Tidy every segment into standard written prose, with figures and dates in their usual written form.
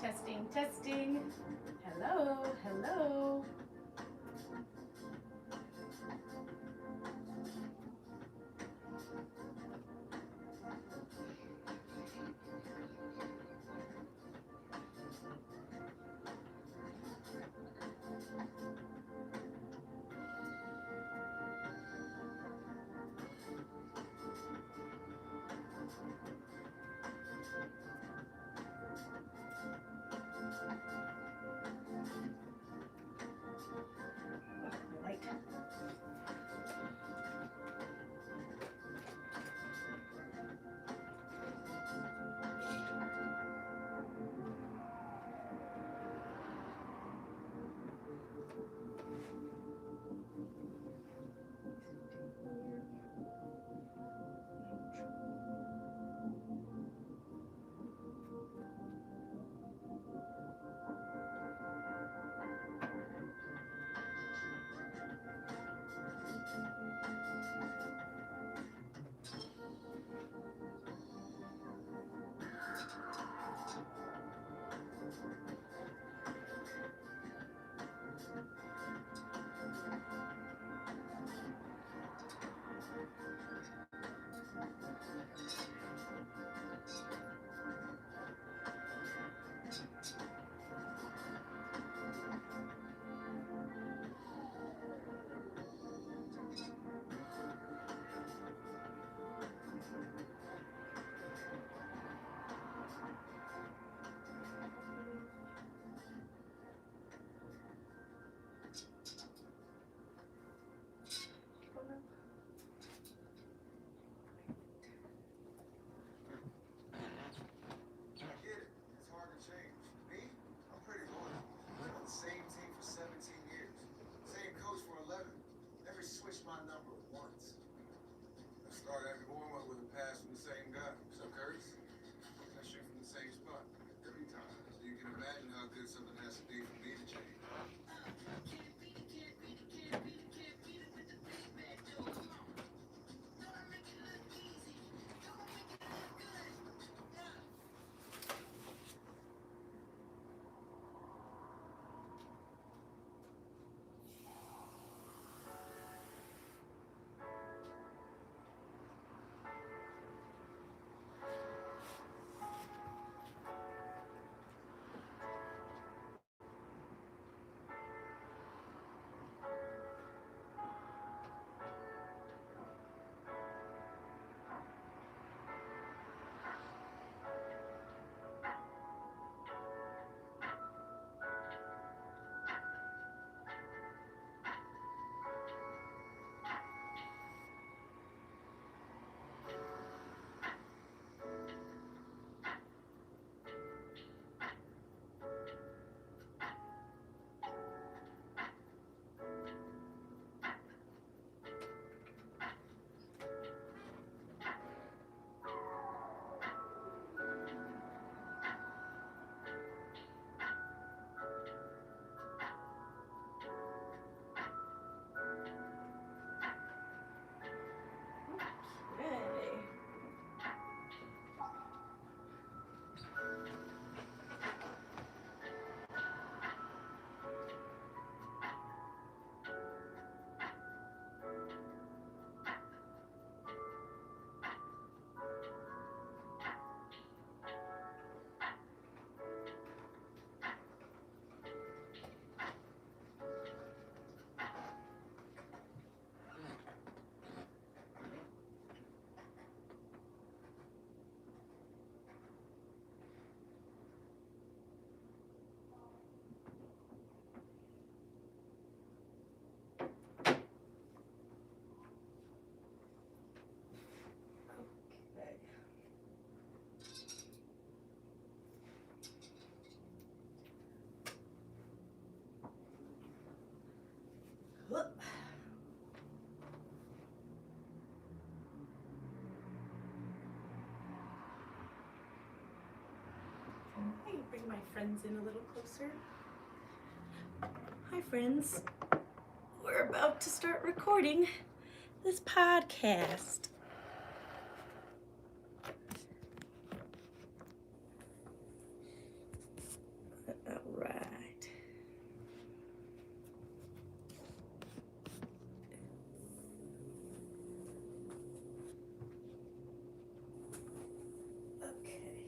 Testing, testing. Hello, hello. I can bring my friends in a little closer. Hi, friends. We're about to start recording this podcast. All right. Okay.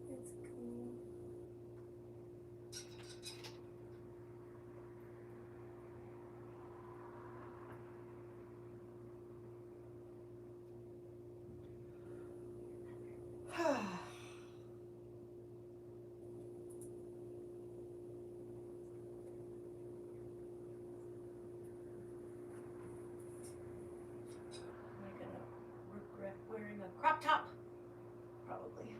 Let's go. Am I gonna regret wearing a crop top? Probably.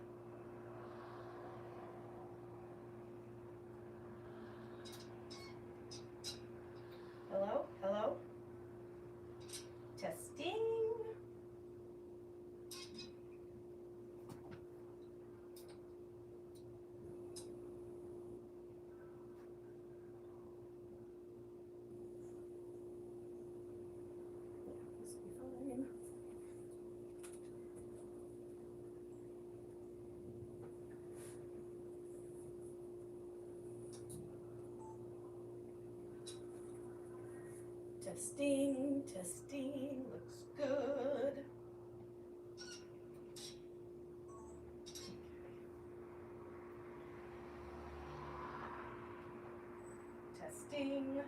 Hello? Hello? Testing. This will be fine. Testing, testing, looks good. Testing.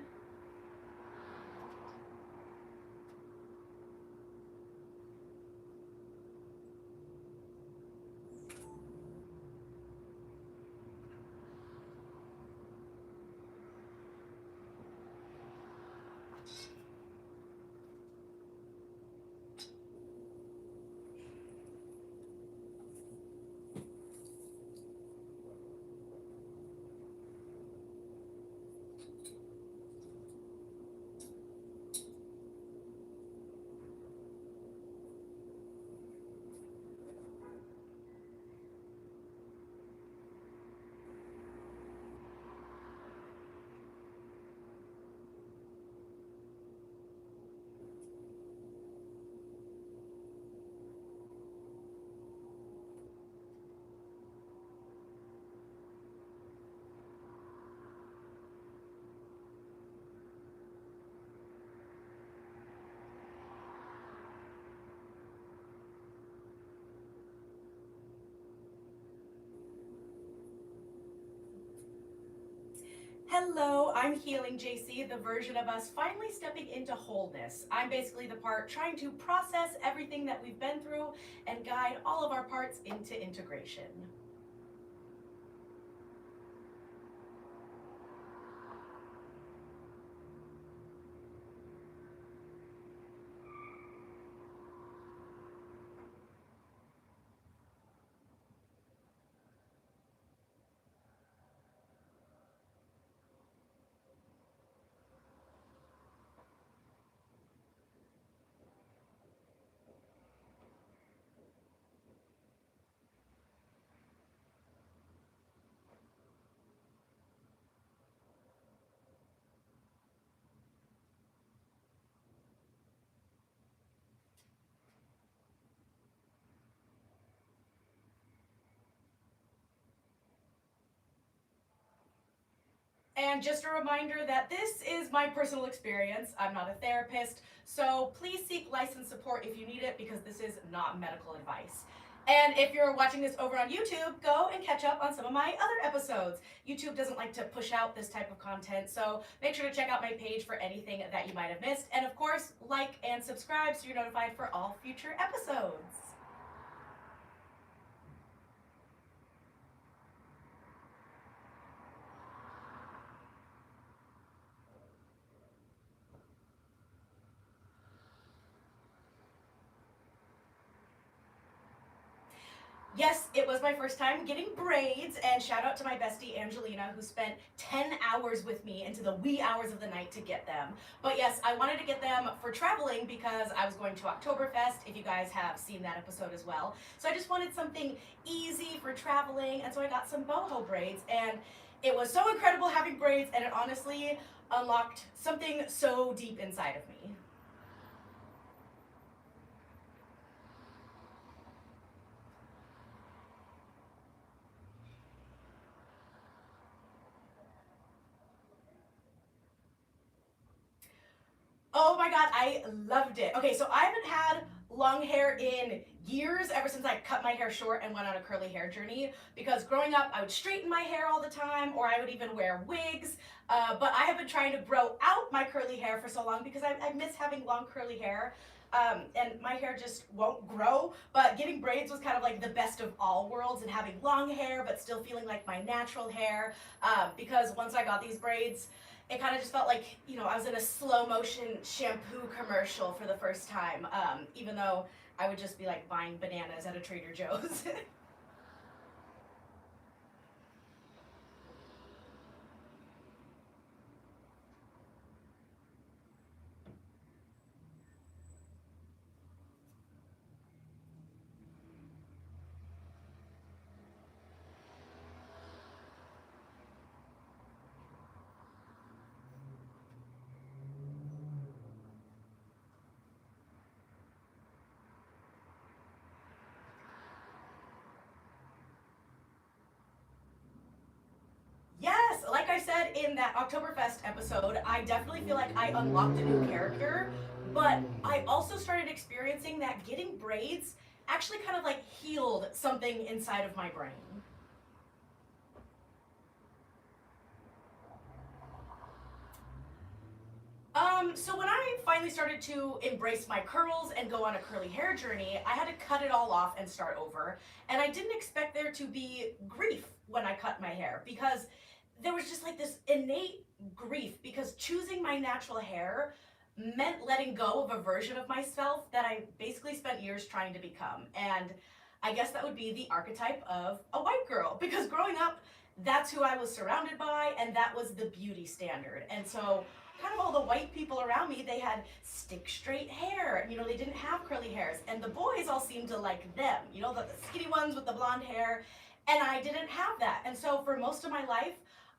Hello, I'm Healing JC, the version of us finally stepping into wholeness. I'm basically the part trying to process everything that we've been through and guide all of our parts into integration. And just a reminder that this is my personal experience. I'm not a therapist, so please seek licensed support if you need it because this is not medical advice. And if you're watching this over on YouTube, go and catch up on some of my other episodes. YouTube doesn't like to push out this type of content, so make sure to check out my page for anything that you might have missed. And of course, like and subscribe so you're notified for all future episodes. Yes, it was my first time getting braids, and shout out to my bestie Angelina, who spent 10 hours with me into the wee hours of the night to get them. But yes, I wanted to get them for traveling because I was going to Oktoberfest, if you guys have seen that episode as well. So I just wanted something easy for traveling, and so I got some boho braids, and it was so incredible having braids, and it honestly unlocked something so deep inside of me. Oh my god, I loved it. Okay, so I haven't had long hair in years, ever since I cut my hair short and went on a curly hair journey. Because growing up, I would straighten my hair all the time, or I would even wear wigs. But I have been trying to grow out my curly hair for so long because I miss having long curly hair. And my hair just won't grow. But getting braids was kind of like the best of all worlds, and having long hair but still feeling like my natural hair. Because once I got these braids, it kind of just felt like, I was in a slow motion shampoo commercial for the first time, even though I would just be like buying bananas at a Trader Joe's. Yes, like I said in that Oktoberfest episode, I definitely feel like I unlocked a new character, but I also started experiencing that getting braids actually kind of like healed something inside of my brain. So when I finally started to embrace my curls and go on a curly hair journey, I had to cut it all off and start over. And I didn't expect there to be grief when I cut my hair, because there was just like this innate grief, because choosing my natural hair meant letting go of a version of myself that I basically spent years trying to become. And I guess that would be the archetype of a white girl, because growing up, that's who I was surrounded by, and that was the beauty standard. And so kind of all the white people around me, they had stick straight hair. They didn't have curly hairs. And the boys all seemed to like them, the skinny ones with the blonde hair. And I didn't have that. And so for most of my life,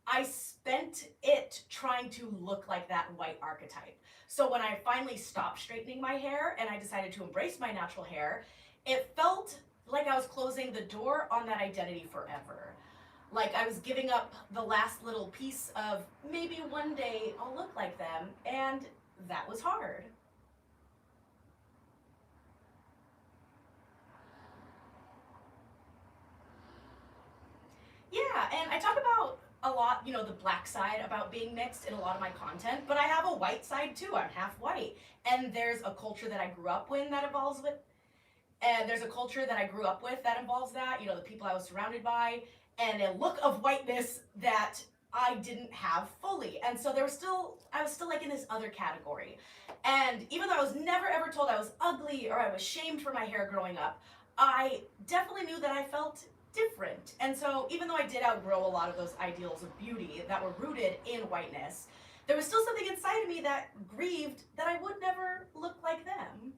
I spent it trying to look like that white archetype. So when I finally stopped straightening my hair and I decided to embrace my natural hair, it felt like I was closing the door on that identity forever. Like I was giving up the last little piece of maybe one day I'll look like them, and that was hard. Yeah, and I talk about a lot, the black side about being mixed in a lot of my content, but I have a white side too. I'm half white. And there's a culture that I grew up with that involves with and there's a culture that I grew up with that involves that, the people I was surrounded by, and a look of whiteness that I didn't have fully. And so I was still like in this other category. And even though I was never ever told I was ugly or I was shamed for my hair growing up, I definitely knew that I felt different. And so even though I did outgrow a lot of those ideals of beauty that were rooted in whiteness, there was still something inside of me that grieved that I would never look like them.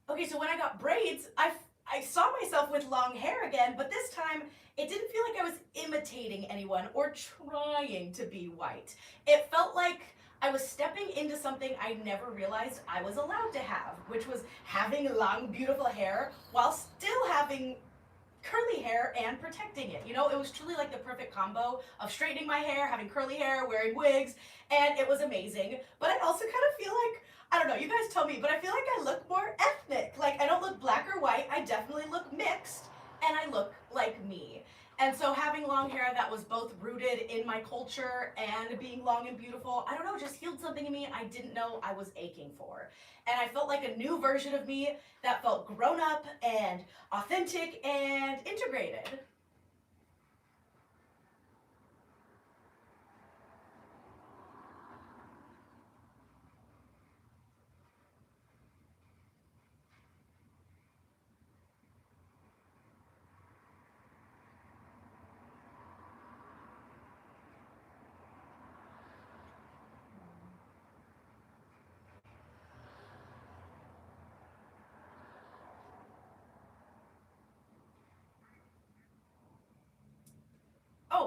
Okay, so when I got braids, I saw myself with long hair again, but this time it didn't feel like I was imitating anyone or trying to be white. It felt like I was stepping into something I never realized I was allowed to have, which was having long, beautiful hair while still having curly hair and protecting it. It was truly like the perfect combo of straightening my hair, having curly hair, wearing wigs, and it was amazing. But I also kind of feel like, I don't know, you guys tell me, but I feel like I look more ethnic. Like I don't look black or white, I definitely look mixed, and I look like me. And so having long hair that was both rooted in my culture and being long and beautiful, I don't know, just healed something in me I didn't know I was aching for. And I felt like a new version of me that felt grown up and authentic and integrated.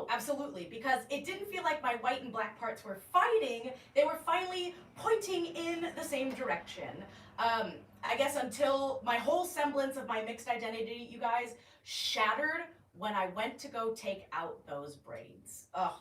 absolutely, because it didn't feel like my white and black parts were fighting. They were finally pointing in the same direction. I guess until my whole semblance of my mixed identity, you guys, shattered when I went to go take out those braids. Ugh.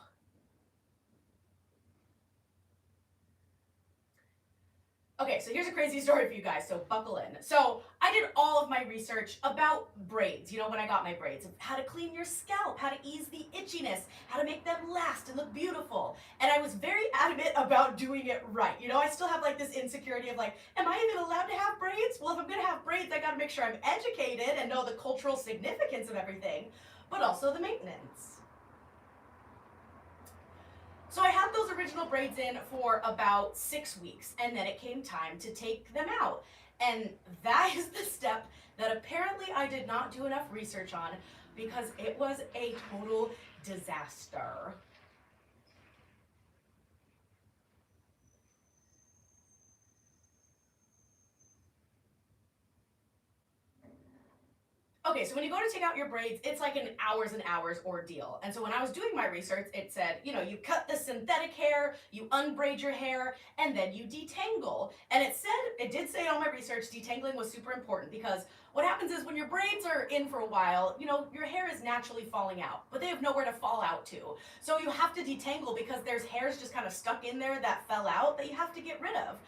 Okay, so here's a crazy story for you guys, so buckle in. So I did all of my research about braids, you know, when I got my braids. How to clean your scalp, how to ease the itchiness, how to make them last and look beautiful. And I was very adamant about doing it right. You know, I still have like this insecurity of like, am I even allowed to have braids? Well, if I'm gonna have braids, I gotta make sure I'm educated and know the cultural significance of everything, but also the maintenance. So I had those original braids in for about 6 weeks, and then it came time to take them out. And that is the step that apparently I did not do enough research on because it was a total disaster. Okay, so when you go to take out your braids, it's like an hours and hours ordeal. And so when I was doing my research, it said, you know, you cut the synthetic hair, you unbraid your hair, and then you detangle. And it did say on my research, detangling was super important because what happens is when your braids are in for a while, you know, your hair is naturally falling out, but they have nowhere to fall out to. So you have to detangle because there's hairs just kind of stuck in there that fell out that you have to get rid of.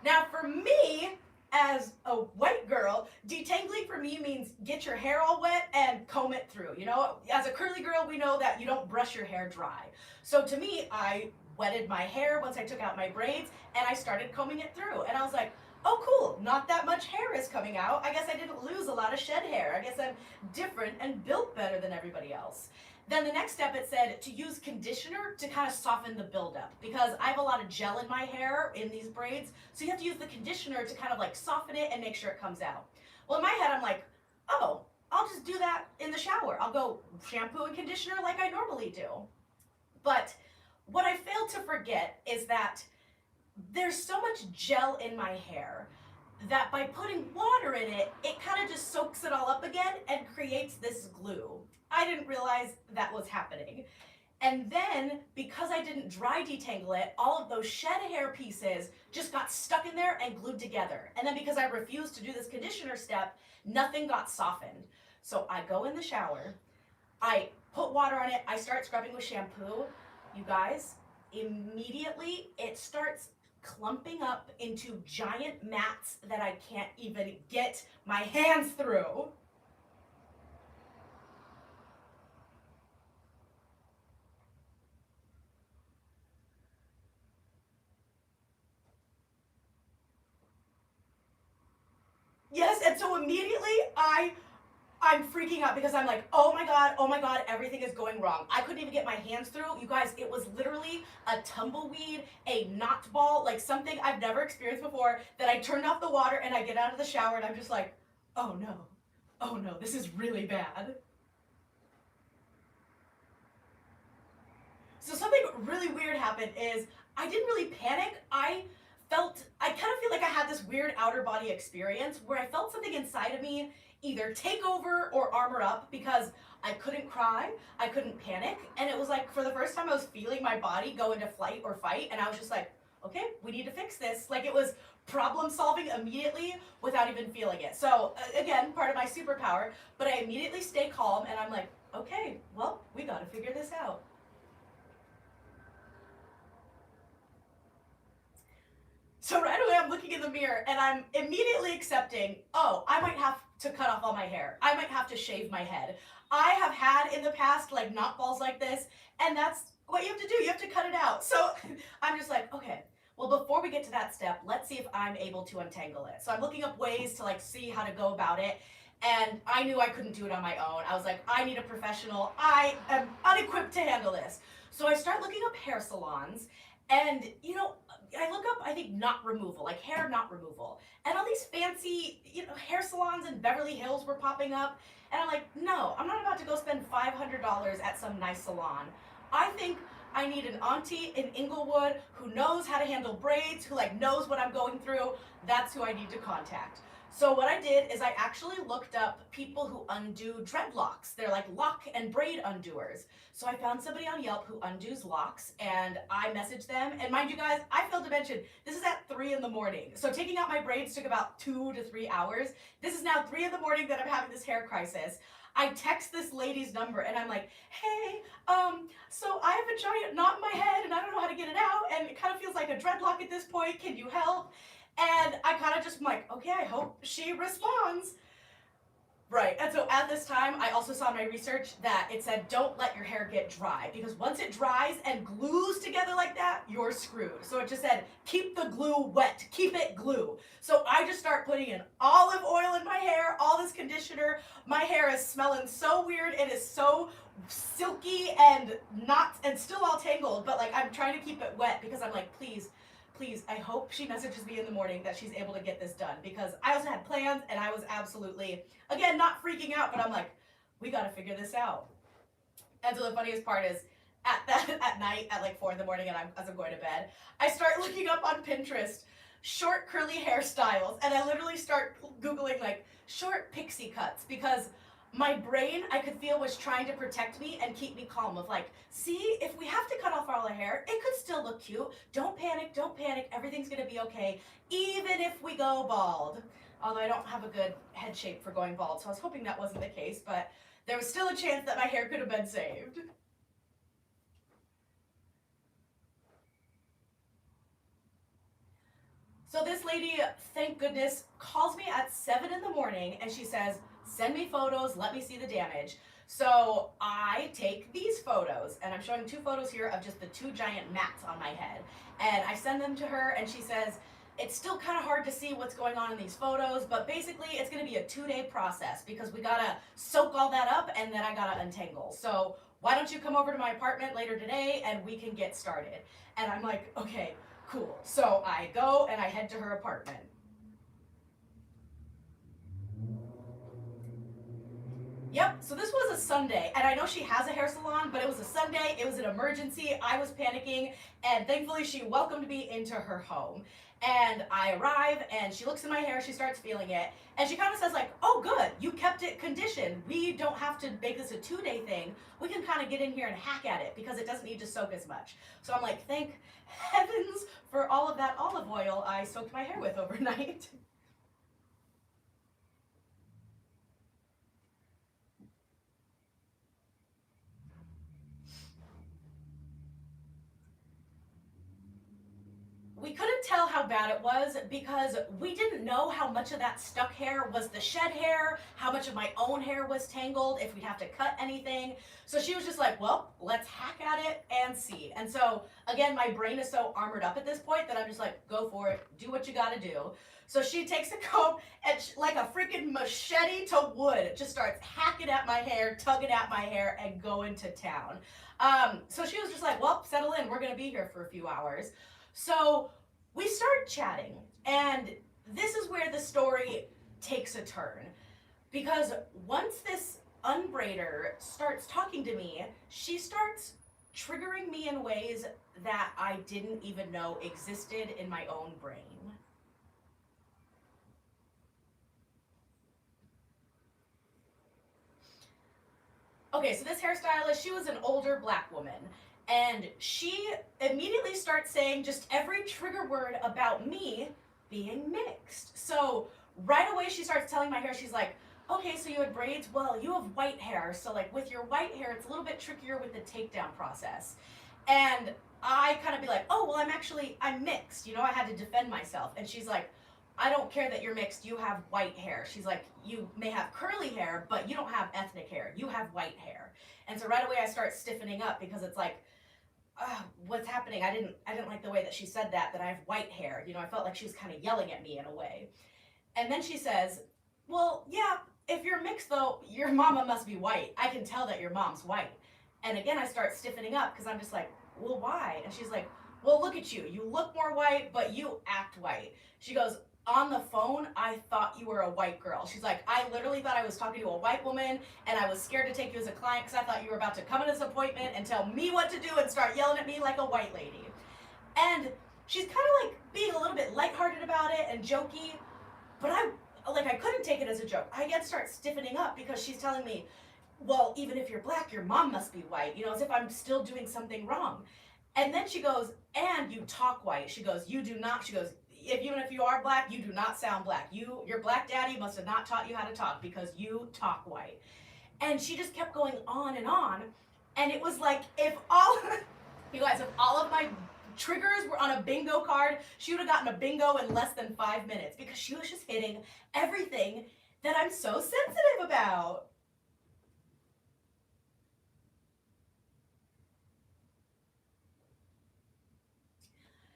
Now for me, as a white girl, detangling for me means get your hair all wet and comb it through. You know, as a curly girl, we know that you don't brush your hair dry. So to me, I wetted my hair once I took out my braids and I started combing it through. And I was like, oh cool, not that much hair is coming out. I guess I didn't lose a lot of shed hair. I guess I'm different and built better than everybody else. Then the next step, it said to use conditioner to kind of soften the buildup because I have a lot of gel in my hair in these braids. So you have to use the conditioner to kind of like soften it and make sure it comes out. Well, in my head, I'm like, oh, I'll just do that in the shower. I'll go shampoo and conditioner like I normally do. But what I failed to forget is that there's so much gel in my hair that by putting water in it, it kind of just soaks it all up again and creates this glue. I didn't realize that was happening. And then, because I didn't dry detangle it, all of those shed hair pieces just got stuck in there and glued together. And then because I refused to do this conditioner step, nothing got softened. So I go in the shower, I put water on it, I start scrubbing with shampoo. You guys, immediately it starts clumping up into giant mats that I can't even get my hands through. Yes, and so immediately I'm freaking out because I'm like, oh my god, everything is going wrong. I couldn't even get my hands through. You guys, it was literally a tumbleweed, a knot ball, like something I've never experienced before, that I turned off the water and I get out of the shower and I'm just like, oh no, this is really bad. So something really weird happened is I didn't really panic. I kind of feel like I had this weird outer body experience where I felt something inside of me either take over or armor up because I couldn't cry, I couldn't panic, and it was like for the first time I was feeling my body go into flight or fight, and I was just like, okay, we need to fix this. Like it was problem solving immediately without even feeling it. So again, part of my superpower, but I immediately stay calm and I'm like, okay, well, we gotta figure this out. So right away I'm looking in the mirror and I'm immediately accepting, oh, I might have to cut off all my hair. I might have to shave my head. I have had in the past like knot balls like this, and that's what you have to do. You have to cut it out. So I'm just like, okay, well, before we get to that step, let's see if I'm able to untangle it. So I'm looking up ways to like see how to go about it. And I knew I couldn't do it on my own. I was like, I need a professional. I am unequipped to handle this. So I start looking up hair salons. And, you know, I look up, I think, knot removal, like hair knot removal. And all these fancy, you know, hair salons in Beverly Hills were popping up. And I'm like, no, I'm not about to go spend $500 at some nice salon. I think I need an auntie in Inglewood who knows how to handle braids, who like knows what I'm going through. That's who I need to contact. So what I did is I actually looked up people who undo dreadlocks. They're like lock and braid undoers. So I found somebody on Yelp who undoes locks, and I messaged them. And mind you guys, I failed to mention, this is at 3 in the morning. So taking out my braids took about 2 to 3 hours. This is now 3 in the morning that I'm having this hair crisis. I text this lady's number and I'm like, hey, so I have a giant knot in my head and I don't know how to get it out, and it kind of feels like a dreadlock at this point. Can you help? And I kind of just, I'm like, okay, I hope she responds. Right, and so at this time, I also saw in my research that it said don't let your hair get dry, because once it dries and glues together like that, you're screwed. So it just said keep the glue wet, keep it glue. So I just start putting in olive oil in my hair, all this conditioner. My hair is smelling so weird. It is so silky and not, and still all tangled, but like I'm trying to keep it wet because I'm like, please, I hope she messages me in the morning that she's able to get this done, because I also had plans and I was absolutely, again, not freaking out, but I'm like, we got to figure this out. And so the funniest part is at night at like 4 in the morning, and as I'm going to bed, I start looking up on Pinterest short curly hairstyles, and I literally start Googling like short pixie cuts, because my brain, I could feel, was trying to protect me and keep me calm of like, see, if we have to cut off all the hair, it could still look cute. Don't panic, everything's gonna be okay, even if we go bald. Although I don't have a good head shape for going bald, so I was hoping that wasn't the case, but there was still a chance that my hair could have been saved. So this lady, thank goodness, calls me at 7 in the morning and she says, send me photos, let me see the damage. So I take these photos, and I'm showing 2 photos here of just the 2 giant mats on my head. And I send them to her and she says, it's still kind of hard to see what's going on in these photos, but basically it's gonna be a 2-day process because we gotta soak all that up and then I gotta untangle. So why don't you come over to my apartment later today and we can get started? And I'm like, okay, cool. So I go and I head to her apartment. Yep, so this was a Sunday, and I know she has a hair salon, but it was a Sunday, it was an emergency, I was panicking, and thankfully she welcomed me into her home. And I arrive, and she looks in my hair, she starts feeling it, and she kind of says like, oh good, you kept it conditioned. We don't have to make this a 2-day thing. We can kind of get in here and hack at it because it doesn't need to soak as much. So I'm like, thank heavens for all of that olive oil I soaked my hair with overnight. We couldn't tell how bad it was because we didn't know how much of that stuck hair was the shed hair, how much of my own hair was tangled, if we'd have to cut anything. So she was just like, well, let's hack at it and see. And so again, my brain is so armored up at this point that I'm just like, go for it, do what you gotta do. So she takes a comb and like a freaking machete to wood, just starts hacking at my hair, tugging at my hair, and going to town. So she was just like, well, settle in, we're gonna be here for a few hours. So we start chatting, and this is where the story takes a turn, because once this unbraider starts talking to me, she starts triggering me in ways that I didn't even know existed in my own brain. Okay, so this hairstylist, she was an older black woman. And she immediately starts saying just every trigger word about me being mixed. So right away she starts telling my hair, she's like, okay, so you had braids? Well, you have white hair. So like with your white hair, it's a little bit trickier with the takedown process. And I kind of be like, oh, well, I'm mixed. You know, I had to defend myself. And she's like, I don't care that you're mixed. You have white hair. She's like, you may have curly hair, but you don't have ethnic hair. You have white hair. And so right away I start stiffening up because it's like, what's happening? I didn't like the way that she said that I have white hair. You know, I felt like she was kind of yelling at me in a way. And then she says, well, yeah, if you're mixed though, your mama must be white. I can tell that your mom's white. And again, I start stiffening up because I'm just like, well, why? And she's like, well, look at you. You look more white, but you act white. She goes, on the phone, I thought you were a white girl. She's like, I literally thought I was talking to a white woman, and I was scared to take you as a client because I thought you were about to come in this appointment and tell me what to do and start yelling at me like a white lady. And she's kind of like being a little bit lighthearted about it and jokey, but like, I couldn't take it as a joke. I again start stiffening up because she's telling me, well, even if you're black, your mom must be white, you know, as if I'm still doing something wrong. And then she goes, and you talk white. She goes, you do not, she goes, even if you are black, you do not sound black. Your black daddy must have not taught you how to talk because you talk white. And she just kept going on. And it was like, if all, you guys, if all of my triggers were on a bingo card, she would have gotten a bingo in less than 5 minutes because she was just hitting everything that I'm so sensitive about.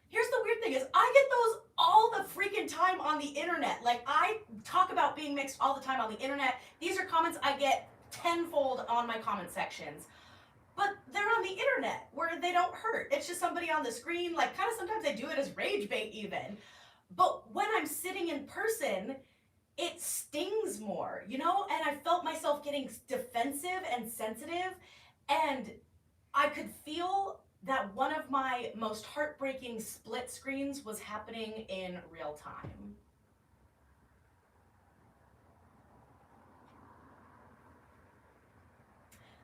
Here's the weird thing is I get those all the freaking time on the internet. Like, I talk about being mixed all the time on the internet. These are comments I get tenfold on my comment sections. But they're on the internet where they don't hurt. It's just somebody on the screen. Like, kind of sometimes they do it as rage bait even. But when I'm sitting in person, it stings more, you know? And I felt myself getting defensive and sensitive. And I could feel that one of my most heartbreaking split screens was happening in real time.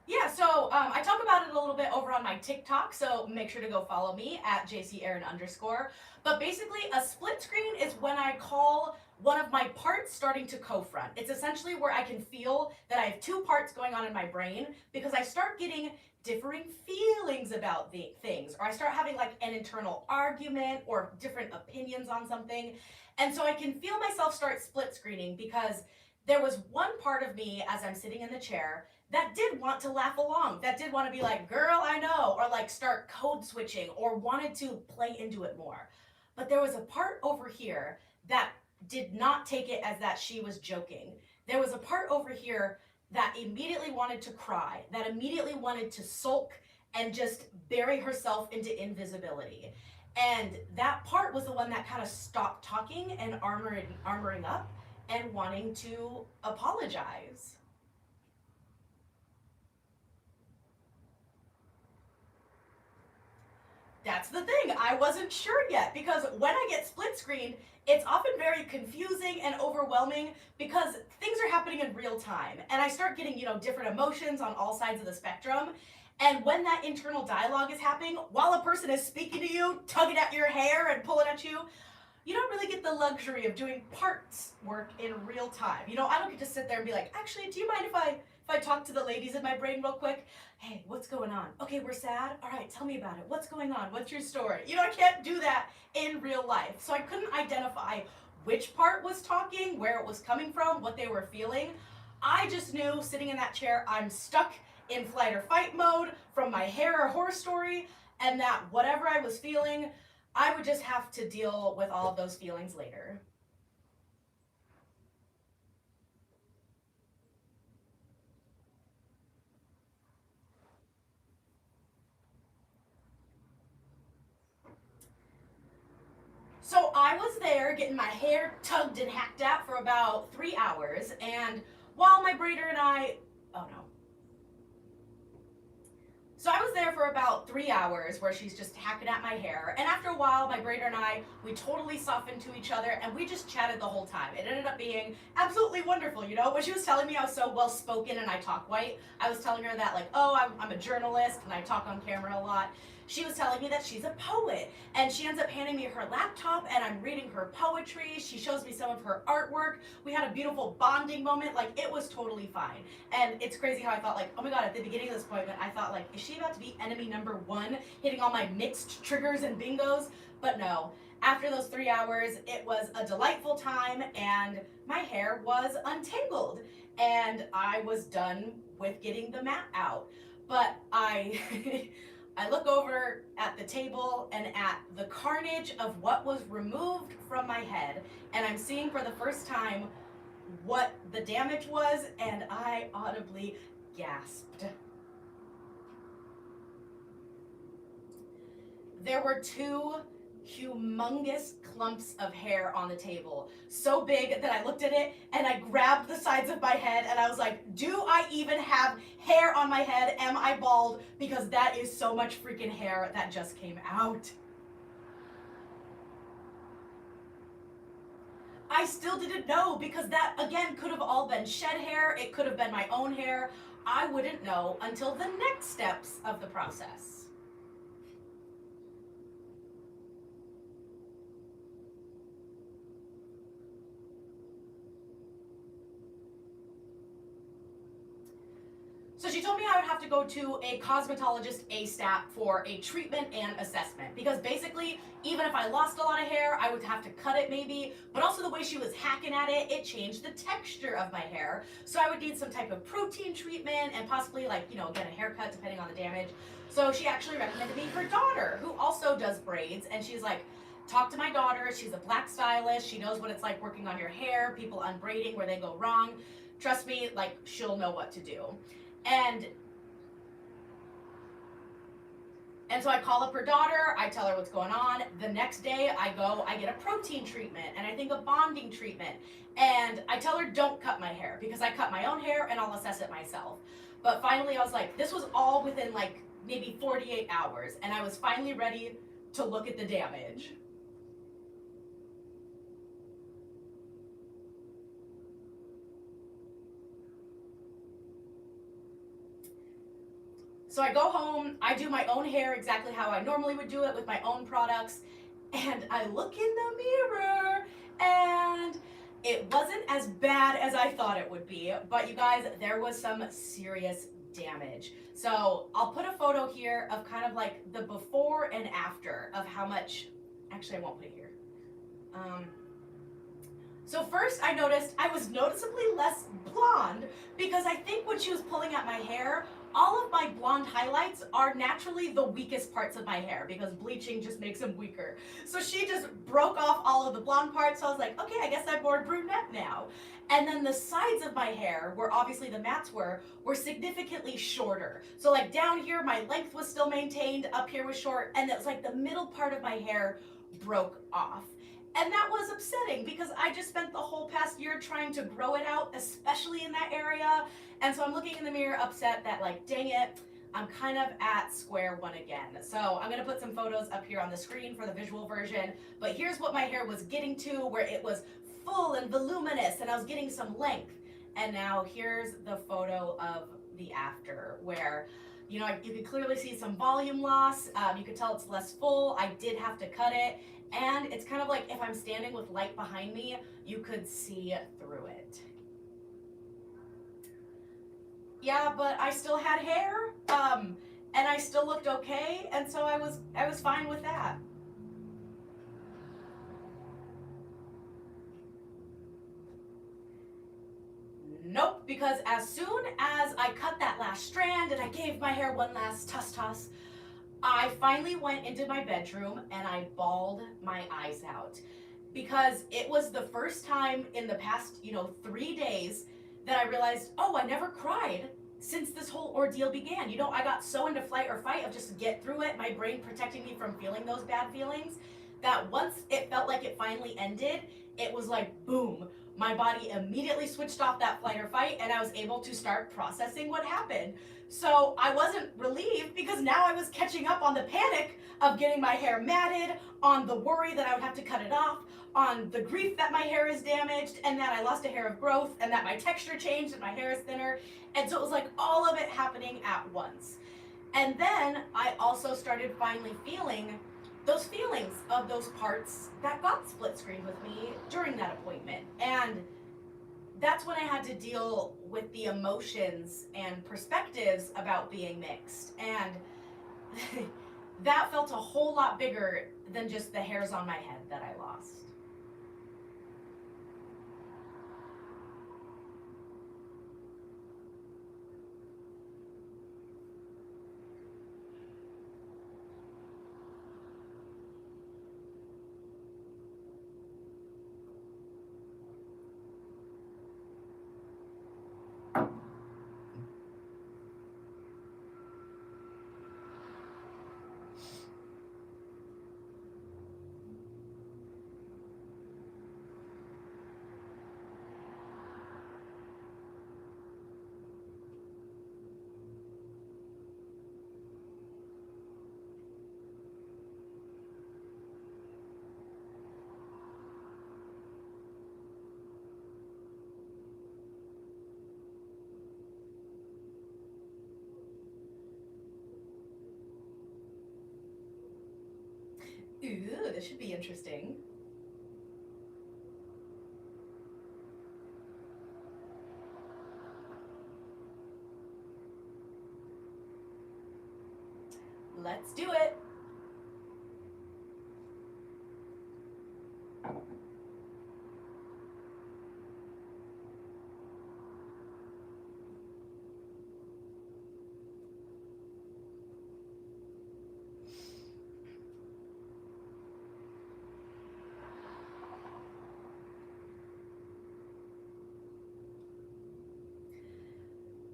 Yeah, so I talk about it a little bit over on my TikTok, so make sure to go follow me at JCErin_. But basically, a split screen is when I call one of my parts starting to co-front. It's essentially where I can feel that I have two parts going on in my brain because I start getting differing feelings about the things, or I start having like an internal argument or different opinions on something. And so I can feel myself start split screening because there was one part of me as I'm sitting in the chair that did want to laugh along, that did want to be like, girl, I know, or like start code switching or wanted to play into it more. But there was a part over here that did not take it as that she was joking. There was a part over here that immediately wanted to cry, that immediately wanted to sulk and just bury herself into invisibility. And that part was the one that kind of stopped talking and armoring up and wanting to apologize. That's the thing, I wasn't sure yet, because when I get split screened, it's often very confusing and overwhelming because things are happening in real time. And I start getting, different emotions on all sides of the spectrum. And when that internal dialogue is happening, while a person is speaking to you, tugging at your hair and pulling at you, you don't really get the luxury of doing parts work in real time. I don't get to sit there and be like, actually, do you mind if I talk to the ladies in my brain real quick? Hey, what's going on? Okay, we're sad? All right, tell me about it. What's going on? What's your story? I can't do that in real life. So I couldn't identify which part was talking, where it was coming from, what they were feeling. I just knew sitting in that chair, I'm stuck in flight or fight mode from my hair or horror story, and that whatever I was feeling, I would just have to deal with all of those feelings later. So I was there getting my hair tugged and hacked at for about 3 hours, and while my braider and I, So I was there for about 3 hours where she's just hacking at my hair, and after a while, my braider and I, we totally softened to each other, and we just chatted the whole time. It ended up being absolutely wonderful, When she was telling me I was so well-spoken and I talk white, I was telling her that, like, oh, I'm a journalist and I talk on camera a lot. She was telling me that she's a poet, and she ends up handing me her laptop, and I'm reading her poetry. She shows me some of her artwork. We had a beautiful bonding moment. Like, it was totally fine. And it's crazy how I thought, like, oh my god, at the beginning of this appointment, I thought, like, is she about to be enemy number 1, hitting all my mixed triggers and bingos? But no. After those 3 hours, it was a delightful time, and my hair was untangled, and I was done with getting the mat out. But I look over at the table and at the carnage of what was removed from my head, and I'm seeing for the first time what the damage was, and I audibly gasped. There were 2 humongous clumps of hair on the table, so big that I looked at it and I grabbed the sides of my head and I was like, do I even have hair on my head? Am I bald? Because that is so much freaking hair that just came out. I still didn't know, because that, again, could have all been shed hair. It could have been my own hair. I wouldn't know until the next steps of the process. So she told me I would have to go to a cosmetologist ASAP for a treatment and assessment, because basically, even if I lost a lot of hair, I would have to cut it maybe, but also the way she was hacking at it, it changed the texture of my hair. So I would need some type of protein treatment and possibly, like, get a haircut depending on the damage. So she actually recommended me her daughter, who also does braids, and she's like, talk to my daughter. She's a black stylist. She knows what it's like working on your hair, people unbraiding where they go wrong. Trust me, like, she'll know what to do. And so I call up her daughter, I tell her what's going on. The next day I go, I get a protein treatment, and I think a bonding treatment. And I tell her, don't cut my hair, because I cut my own hair and I'll assess it myself. But finally I was like, this was all within like maybe 48 hours, and I was finally ready to look at the damage. So I go home, I do my own hair exactly how I normally would do it with my own products, and I look in the mirror, and it wasn't as bad as I thought it would be, but you guys, there was some serious damage. So I'll put a photo here of kind of like the before and after of how much, actually I won't put it here. So first I noticed I was noticeably less blonde, because I think when she was pulling at my hair, all of my blonde highlights are naturally the weakest parts of my hair, because bleaching just makes them weaker. So she just broke off all of the blonde parts, so I was like, okay, I guess I'm more brunette now. And then the sides of my hair, where obviously the mats were significantly shorter. So like down here, my length was still maintained, up here was short, and it was like the middle part of my hair broke off. And that was upsetting, because I just spent the whole past year trying to grow it out, especially in that area. And so I'm looking in the mirror upset that, like, dang it, I'm kind of at square one again. So I'm gonna put some photos up here on the screen for the visual version, but here's what my hair was getting to, where it was full and voluminous and I was getting some length. And now here's the photo of the after, where you can clearly see some volume loss. You could tell it's less full. I did have to cut it, and it's kind of like if I'm standing with light behind me, you could see through it. Yeah, but I still had hair, and I still looked okay, and so I was fine with that. Nope, because as soon as I cut that last strand and I gave my hair one last toss, I finally went into my bedroom and I bawled my eyes out, because it was the first time in the past, 3 days that I realized, oh, I never cried since this whole ordeal began. I got so into flight or fight of just get through it, my brain protecting me from feeling those bad feelings, that once it felt like it finally ended, it was like, boom, my body immediately switched off that flight or fight, and I was able to start processing what happened. So I wasn't relieved, because now I was catching up on the panic of getting my hair matted, on the worry that I would have to cut it off, on the grief that my hair is damaged, and that I lost a hair of growth, and that my texture changed and my hair is thinner. And so it was like all of it happening at once. And then I also started finally feeling those feelings of those parts that got split screen with me during that appointment. And that's when I had to deal with the emotions and perspectives about being mixed. And that felt a whole lot bigger than just the hairs on my head that I lost. Ooh, this should be interesting. Let's do it.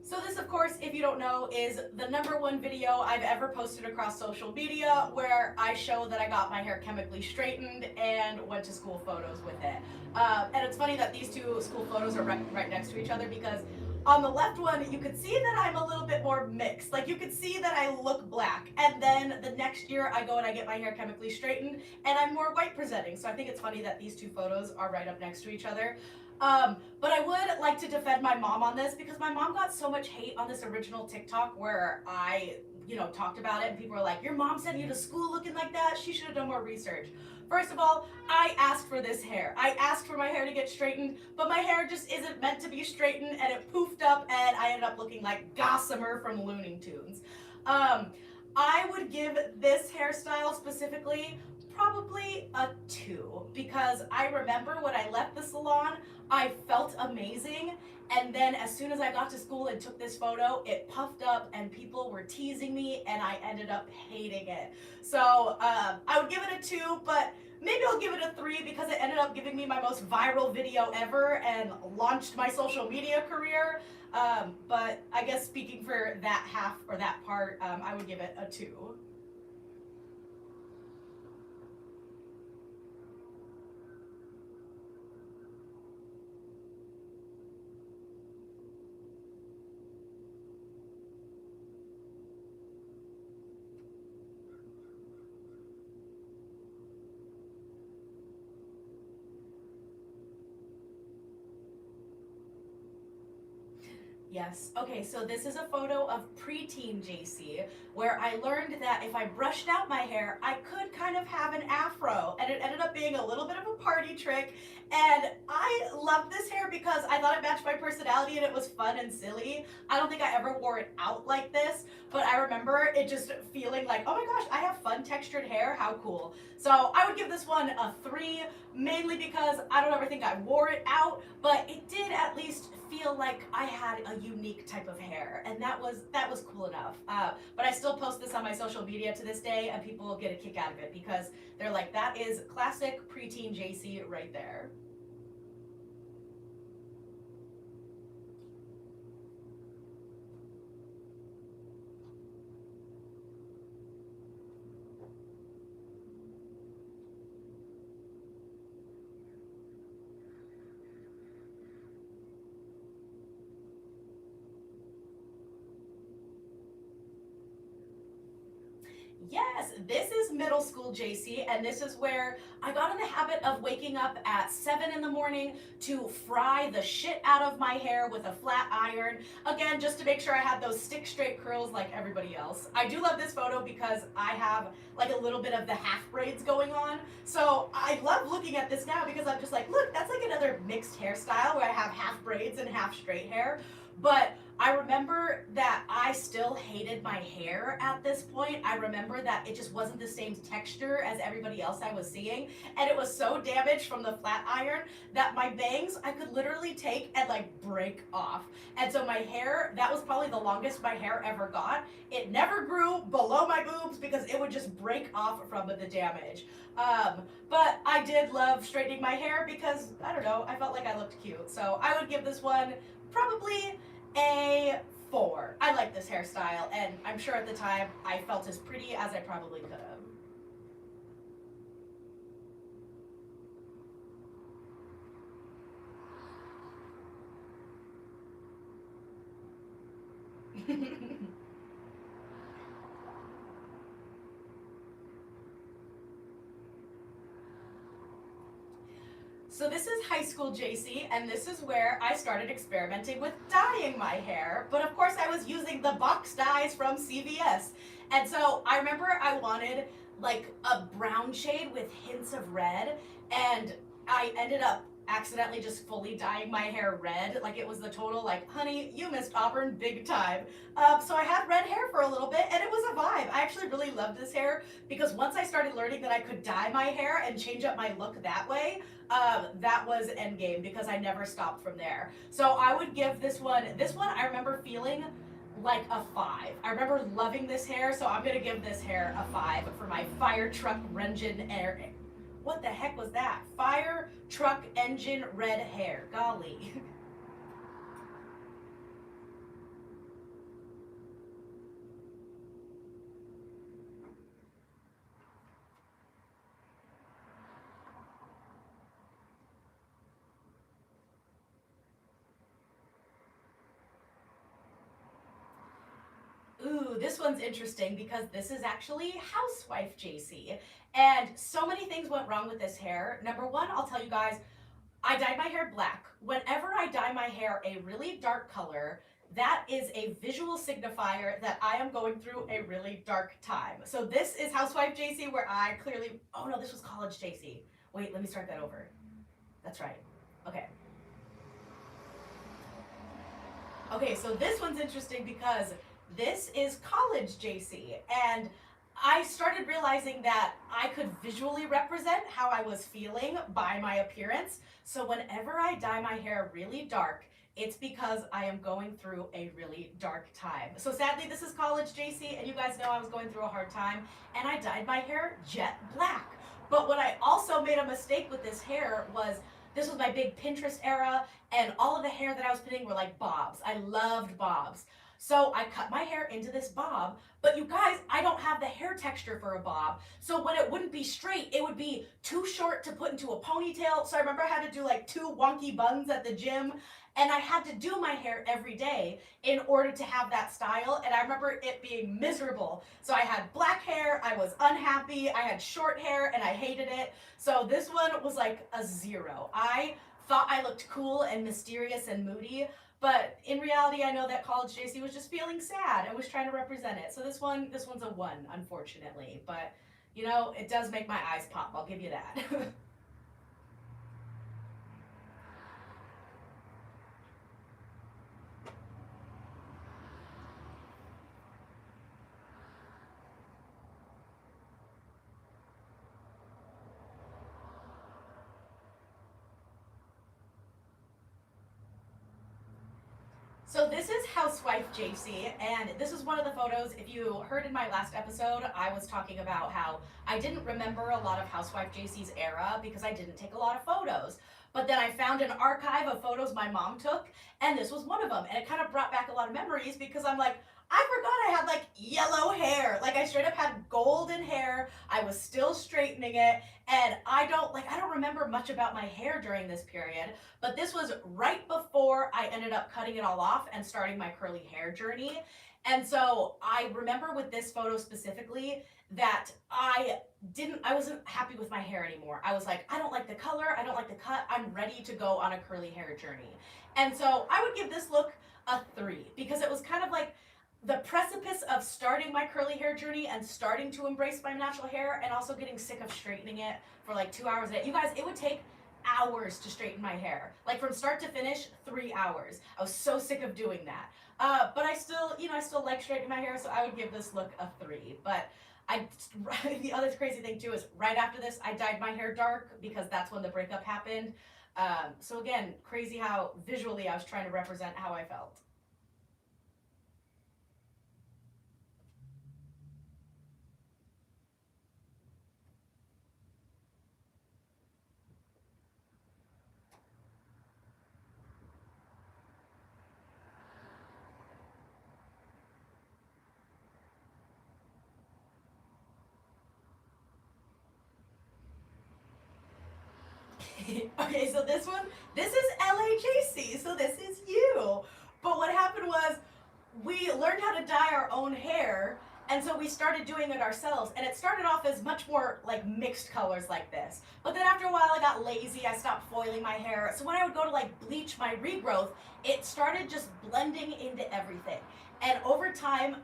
So this, of course, if you don't know, is the #1 video I've ever posted across social media where I show that I got my hair chemically straightened and went to school photos with it. And it's funny that these two school photos are right next to each other because on the left one, you could see that I'm a little bit more mixed. Like you could see that I look black. And then the next year I go and I get my hair chemically straightened and I'm more white presenting. So I think it's funny that these two photos are right up next to each other. But I would like to defend my mom on this because my mom got so much hate on this original TikTok where I, talked about it and people were like, your mom sent you to school looking like that? She should have done more research. First of all, I asked for this hair. I asked for my hair to get straightened, but my hair just isn't meant to be straightened and it poofed up and I ended up looking like Gossamer from Looney Tunes. I would give this hairstyle specifically probably a 2 because I remember when I left the salon, I felt amazing, and then as soon as I got to school and took this photo, it puffed up and people were teasing me and I ended up hating it. So I would give it a 2, but maybe I'll give it a 3 because it ended up giving me my most viral video ever and launched my social media career. But I guess speaking for that half or that part, I would give it a 2. Yes. Okay, so this is a photo of preteen JC where I learned that if I brushed out my hair, I could kind of have an afro, and it ended up being a little bit of a party trick. And I love this hair because I thought it matched my personality and it was fun and silly. I don't think I ever wore it out like this, but I remember it just feeling like, oh my gosh, I have fun textured hair. How cool. So I would give this one a 3, mainly because I don't ever think I wore it out, but it did at least feel like I had a unique type of hair, and that was cool enough. But I still post this on my social media to this day, and people get a kick out of it because they're like, that is classic preteen JC right there. Yes, this is middle school JC, and this is where I got in the habit of waking up at 7 in the morning to fry the shit out of my hair with a flat iron. Again, just to make sure I had those stick straight curls like everybody else. I do love this photo because I have like a little bit of the half braids going on. So I love looking at this now because I'm just like, look, that's like another mixed hairstyle where I have half braids and half straight hair. But I remember that I still hated my hair at this point. I remember that it just wasn't the same texture as everybody else I was seeing. And it was so damaged from the flat iron that my bangs I could literally take and like break off. And so my hair, that was probably the longest my hair ever got. It never grew below my boobs because it would just break off from the damage. But I did love straightening my hair because, I don't know, I felt like I looked cute. So I would give this one probably a 4. I like this hairstyle, and I'm sure at the time I felt as pretty as I probably could have. So this is high school JC, and this is where I started experimenting with dyeing my hair. But of course I was using the box dyes from CVS. And so I remember I wanted like a brown shade with hints of red, and I ended up accidentally just fully dyeing my hair red. Like it was the total like, honey, you missed Auburn big time. So I had red hair for a little bit, and it was a vibe. I actually really loved this hair because once I started learning that I could dye my hair and change up my look that way, that was endgame because I never stopped from there. So I would give this one. This one I remember feeling like a 5. I remember loving this hair, so I'm gonna give this hair a 5 for my fire truck engine air. What the heck was that? Fire truck engine red hair. Golly. Ooh, this one's interesting because this is actually housewife JC. And so many things went wrong with this hair. Number one, I'll tell you guys, I dyed my hair black. Whenever I dye my hair a really dark color, that is a visual signifier that I am going through a really dark time. So this is housewife JC where I clearly, oh no, this was college JC. Wait, let me start that over. That's right. Okay. Okay, so this one's interesting because this is college JC, and I started realizing that I could visually represent how I was feeling by my appearance. So whenever I dye my hair really dark, it's because I am going through a really dark time. So sadly, this is college JC, and you guys know I was going through a hard time, and I dyed my hair jet black. But what I also made a mistake with this hair was this was my big Pinterest era, and all of the hair that I was putting were like bobs. I loved bobs. So I cut my hair into this bob, but you guys, I don't have the hair texture for a bob. So when it wouldn't be straight, it would be too short to put into a ponytail. So I remember I had to do like 2 wonky buns at the gym, and I had to do my hair every day in order to have that style. And I remember it being miserable. So I had black hair, I was unhappy, I had short hair, and I hated it. So this one was like a 0. I thought I looked cool and mysterious and moody, but in reality, I know that college JC was just feeling sad and was trying to represent it. So this one's a 1, unfortunately. But you know, it does make my eyes pop. I'll give you that. So this is housewife JC, and this is one of the photos. If you heard in my last episode, I was talking about how I didn't remember a lot of housewife JC's era because I didn't take a lot of photos. But then I found an archive of photos my mom took, and this was one of them. And it kind of brought back a lot of memories because I'm like, I forgot I had like yellow hair. Like I straight up had golden hair. I was still straightening it, and I don't remember much about my hair during this period. But this was right before I ended up cutting it all off and starting my curly hair journey. And so I remember with this photo specifically that I wasn't happy with my hair anymore. I was like, I don't like the color, I don't like the cut, I'm ready to go on a curly hair journey. And so I would give this look a 3 because it was kind of like the precipice of starting my curly hair journey and starting to embrace my natural hair and also getting sick of straightening it for like 2 hours a day. You guys, it would take hours to straighten my hair. Like from start to finish, 3 hours. I was so sick of doing that. But I still like straightening my hair, so I would give this look a 3. But the other crazy thing too is right after this, I dyed my hair dark because that's when the breakup happened. So again, crazy how visually I was trying to represent how I felt. Okay, so this is LAJC, so this is you. But what happened was we learned how to dye our own hair, And so we started doing it ourselves, and it started off as much more like mixed colors like this. But then after a while I got lazy, I stopped foiling my hair. So when I would go to like bleach my regrowth, it started just blending into everything. And over time,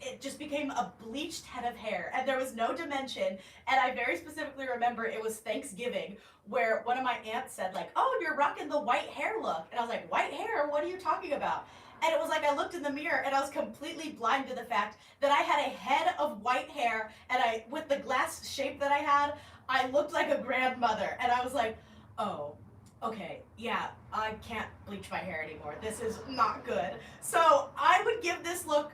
it just became a bleached head of hair, and there was no dimension. And I very specifically remember it was Thanksgiving where one of my aunts said like, "Oh, you're rocking the white hair look," and I was like, "White hair? What are you talking about?" And it was like I looked in the mirror and I was completely blind to the fact that I had a head of white hair, and with the glass shape that I had, I looked like a grandmother. And I was like, "Oh, okay, yeah, I can't bleach my hair anymore. This is not good." So I would give this look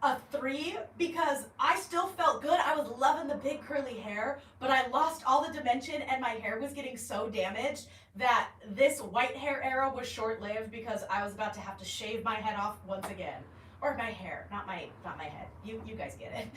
a 3 because I still felt good. I was loving the big curly hair, but I lost all the dimension and my hair was getting so damaged that this white hair era was short-lived because I was about to have to shave my head off once again. Or my hair, not my head. You guys get it.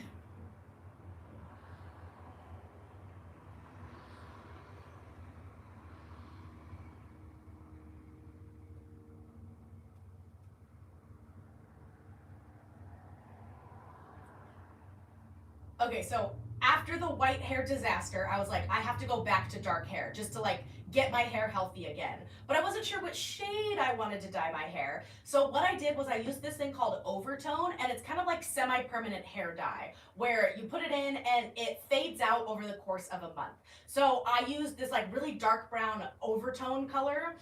Okay, so after the white hair disaster, I was like, I have to go back to dark hair just to like get my hair healthy again. But I wasn't sure what shade I wanted to dye my hair. So what I did was I used this thing called Overtone, and it's kind of like semi-permanent hair dye where you put it in and it fades out over the course of a month. So I used this like really dark brown Overtone color,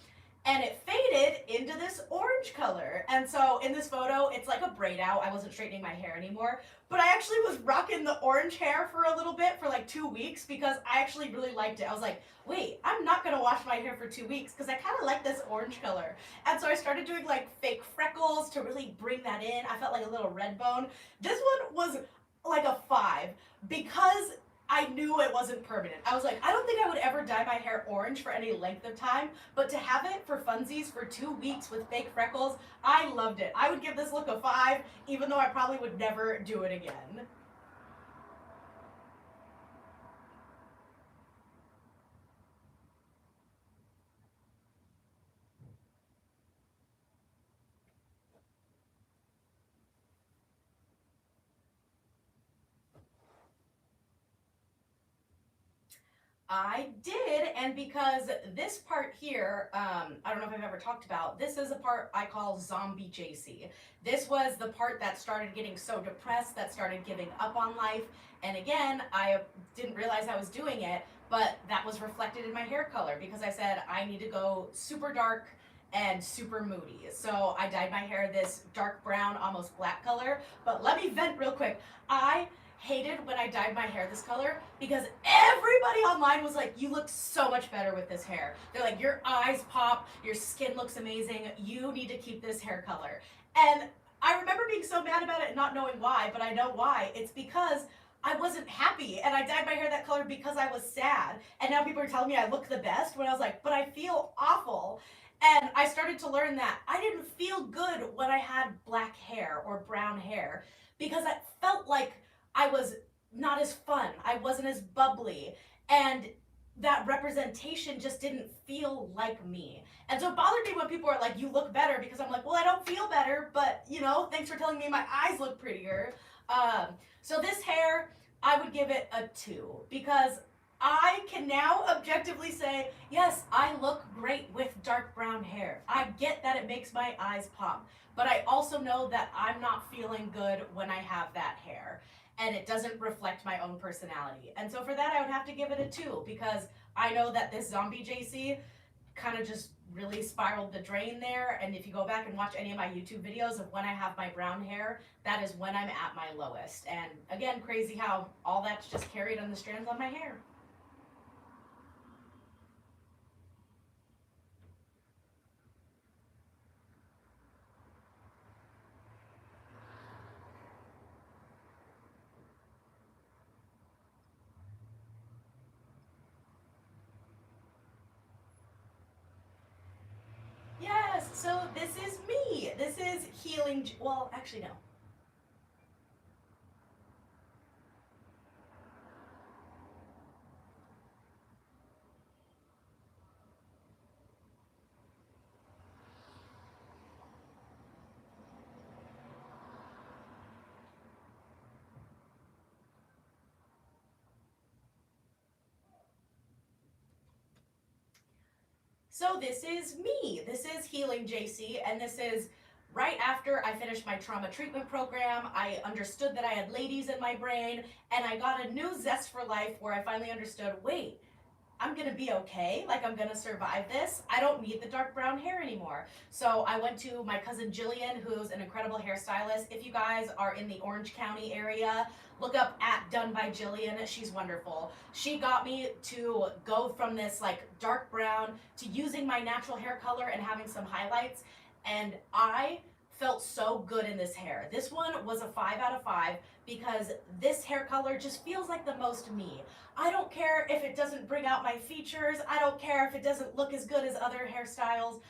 and it faded into this orange color. And so in this photo, it's like a braid out. I wasn't straightening my hair anymore, but I actually was rocking the orange hair for a little bit, for like 2 weeks, because I actually really liked it. I was like, wait, I'm not gonna wash my hair for 2 weeks because I kind of like this orange color. And so I started doing like fake freckles to really bring that in. I felt like a little red bone. This one was like a 5 because I knew it wasn't permanent. I was like, I don't think I would ever dye my hair orange for any length of time, but to have it for funsies for 2 weeks with fake freckles, I loved it. I would give this look a 5, even though I probably would never do it again. I did, and because this part here, I don't know if I've ever talked about, this is a part I call zombie JC. This was the part that started getting so depressed, that started giving up on life, and again, I didn't realize I was doing it, but that was reflected in my hair color because I said I need to go super dark and super moody. So I dyed my hair this dark brown, almost black color, but let me vent real quick. I hated when I dyed my hair this color because everybody online was like, "You look so much better with this hair." They're like, "Your eyes pop, your skin looks amazing, you need to keep this hair color." And I remember being so mad about it and not knowing why, but I know why. It's because I wasn't happy and I dyed my hair that color because I was sad. And now people are telling me I look the best when I was like, but I feel awful. And I started to learn that I didn't feel good when I had black hair or brown hair because it felt like I was not as fun. I wasn't as bubbly. And that representation just didn't feel like me. And so it bothered me when people are like, "You look better," because I'm like, well, I don't feel better, but thanks for telling me my eyes look prettier. So this hair, I would give it a 2 because I can now objectively say, yes, I look great with dark brown hair. I get that it makes my eyes pop, but I also know that I'm not feeling good when I have that hair, and it doesn't reflect my own personality. And so for that, I would have to give it a 2 because I know that this zombie JC kind of just really spiraled the drain there. And if you go back and watch any of my YouTube videos of when I have my brown hair, that is when I'm at my lowest. And again, crazy how all that's just carried on the strands on my hair. Yes, so this is me. This is healing. Well, actually, no. So this is me. This is Healing JC, and this is right after I finished my trauma treatment program. I understood that I had ladies in my brain, and I got a new zest for life where I finally understood, wait, I'm gonna be okay. Like, I'm gonna survive this. I don't need the dark brown hair anymore. So I went to my cousin Jillian, who's an incredible hairstylist. If you guys are in the Orange County area, look up at Done by Jillian. She's wonderful. She got me to go from this like dark brown to using my natural hair color and having some highlights. And I felt so good in this hair. This one was a 5 out of 5 because this hair color just feels like the most me. I don't care if it doesn't bring out my features. I don't care if it doesn't look as good as other hairstyles.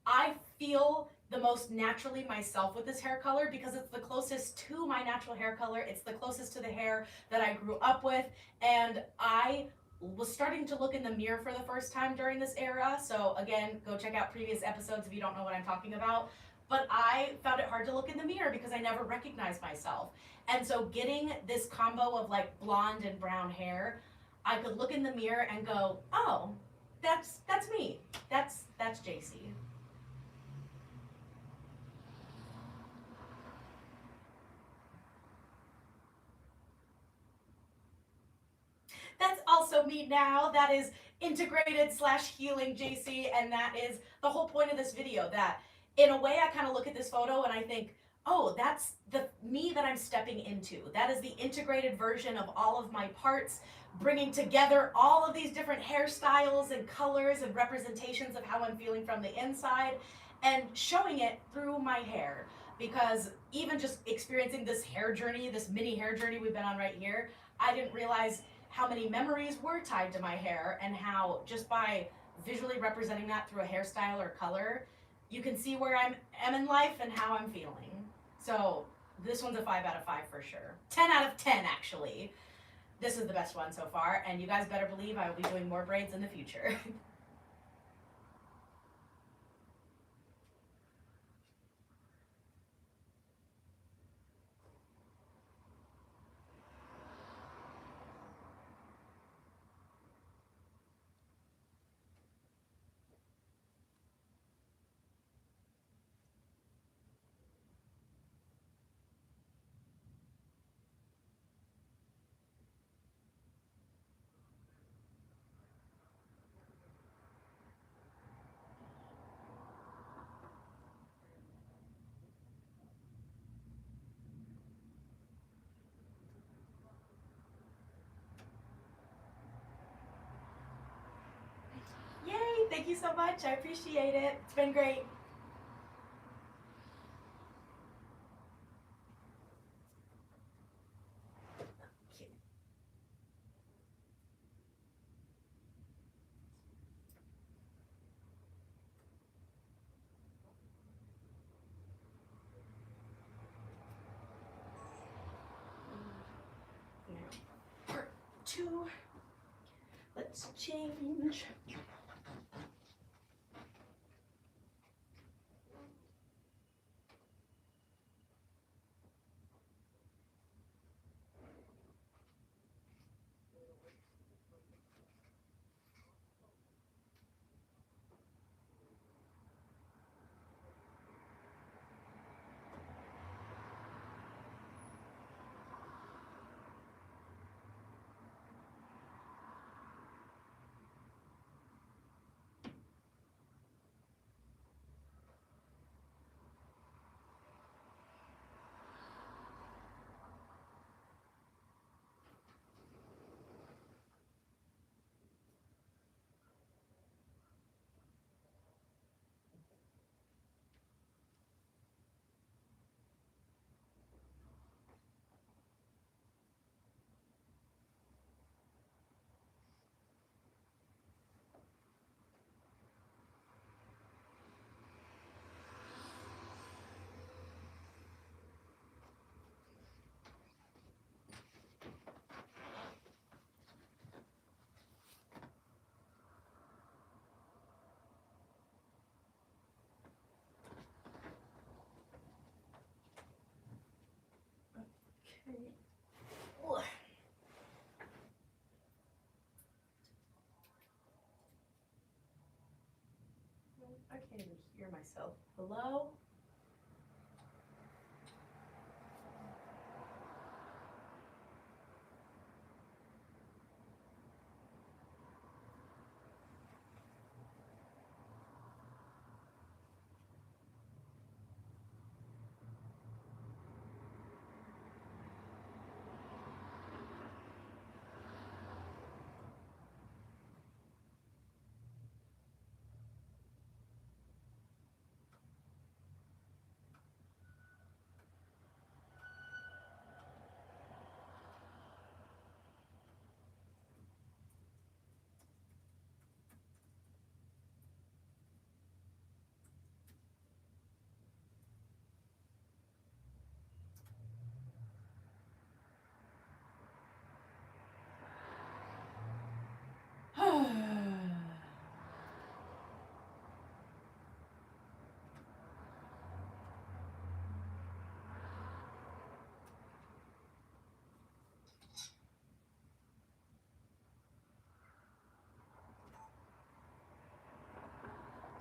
I feel the most naturally myself with this hair color because it's the closest to my natural hair color. It's the closest to the hair that I grew up with. And I was starting to look in the mirror for the first time during this era. So again, go check out previous episodes if you don't know what I'm talking about. But I found it hard to look in the mirror because I never recognized myself. And so getting this combo of like blonde and brown hair, I could look in the mirror and go, oh, that's me. That's JC. That's also me now. That is integrated / healing JC, and that is the whole point of this video. That in a way I kind of look at this photo and I think, oh, that's the me that I'm stepping into. That is the integrated version of all of my parts, bringing together all of these different hairstyles and colors and representations of how I'm feeling from the inside and showing it through my hair. Because even just experiencing this hair journey, this mini hair journey we've been on right here, I didn't realize how many memories were tied to my hair and how just by visually representing that through a hairstyle or color, you can see where I am in life and how I'm feeling. So this one's a 5 out of 5 for sure. 10 out of 10 actually. This is the best one so far, and you guys better believe I will be doing more braids in the future. Yay, thank you so much. I appreciate it. It's been great. Now, part 2. Let's change. I can't even hear myself. Hello?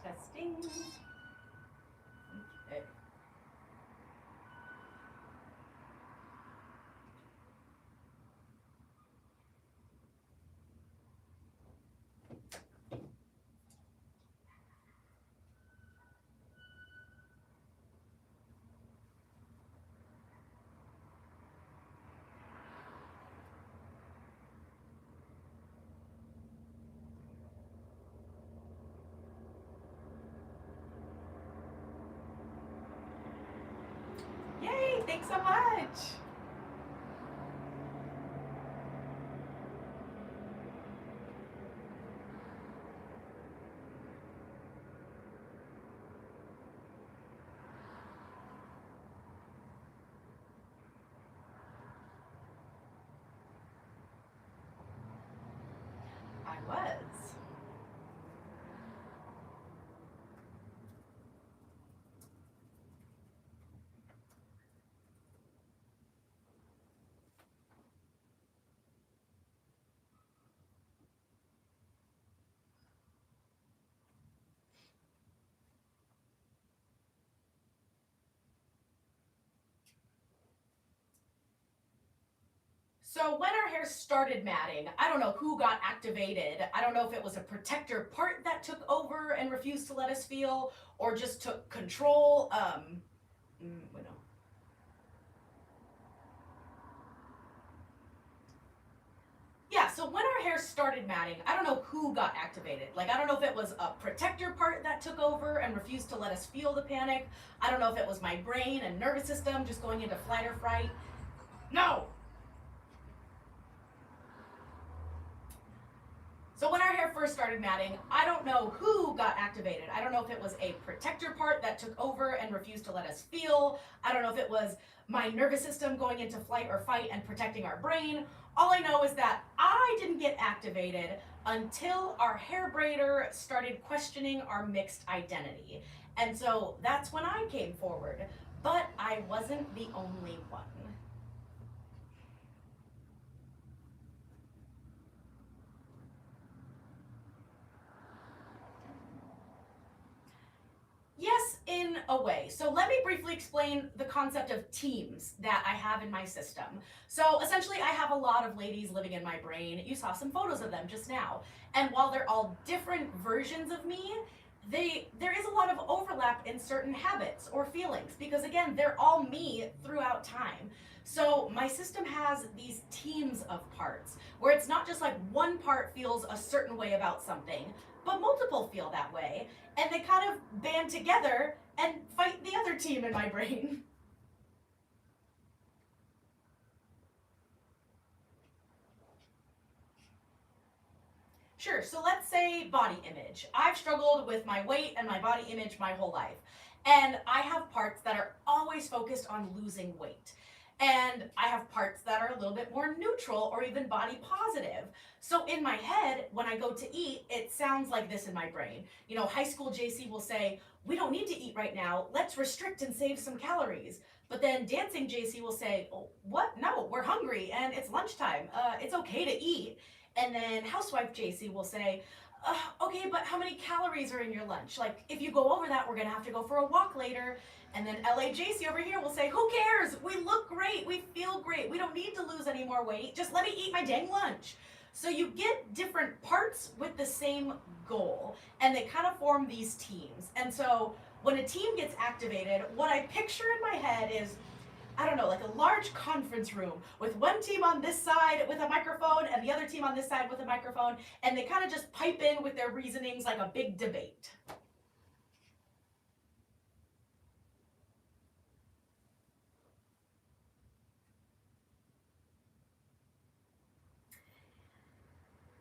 Testing. Okay. Yay, thanks so much. I was. So when our hair started matting, I don't know who got activated. I don't know if it was a protector part that took over and refused to let us feel, or just took control. You know. Yeah, so when our hair started matting, I don't know who got activated. Like, I don't know if it was a protector part that took over and refused to let us feel the panic. I don't know if it was my brain and nervous system just going into flight or fright. No! So when our hair first started matting, I don't know who got activated. I don't know if it was a protector part that took over and refused to let us feel. I don't know if it was my nervous system going into flight or fight and protecting our brain. All I know is that I didn't get activated until our hair braider started questioning our mixed identity. And so that's when I came forward. But I wasn't the only one. Yes, in a way. So let me briefly explain the concept of teams that I have in my system. So essentially, I have a lot of ladies living in my brain. You saw some photos of them just now. And while they're all different versions of me, there is a lot of overlap in certain habits or feelings because again, they're all me throughout time. So my system has these teams of parts where it's not just like one part feels a certain way about something, but multiple feel that way, and they kind of band together and fight the other team in my brain. Sure, so let's say body image. I've struggled with my weight and my body image my whole life. And I have parts that are always focused on losing weight. And I have parts that are a little bit more neutral or even body positive. So in my head, when I go to eat, it sounds like this in my brain. You know, high school JC will say, we don't need to eat right now. Let's restrict and save some calories. But then dancing JC will say, oh, what? No, we're hungry and it's lunchtime. It's okay to eat. And then housewife JC will say, Okay, but how many calories are in your lunch? Like, if you go over that, we're gonna have to go for a walk later. And then LAJC over here will say, who cares? We look great, we feel great, we don't need to lose any more weight, just let me eat my dang lunch. So you get different parts with the same goal, and they kind of form these teams. And so when a team gets activated, what I picture in my head is, I don't know, like a large conference room with one team on this side with a microphone and the other team on this side with a microphone, and they kind of just pipe in with their reasonings like a big debate.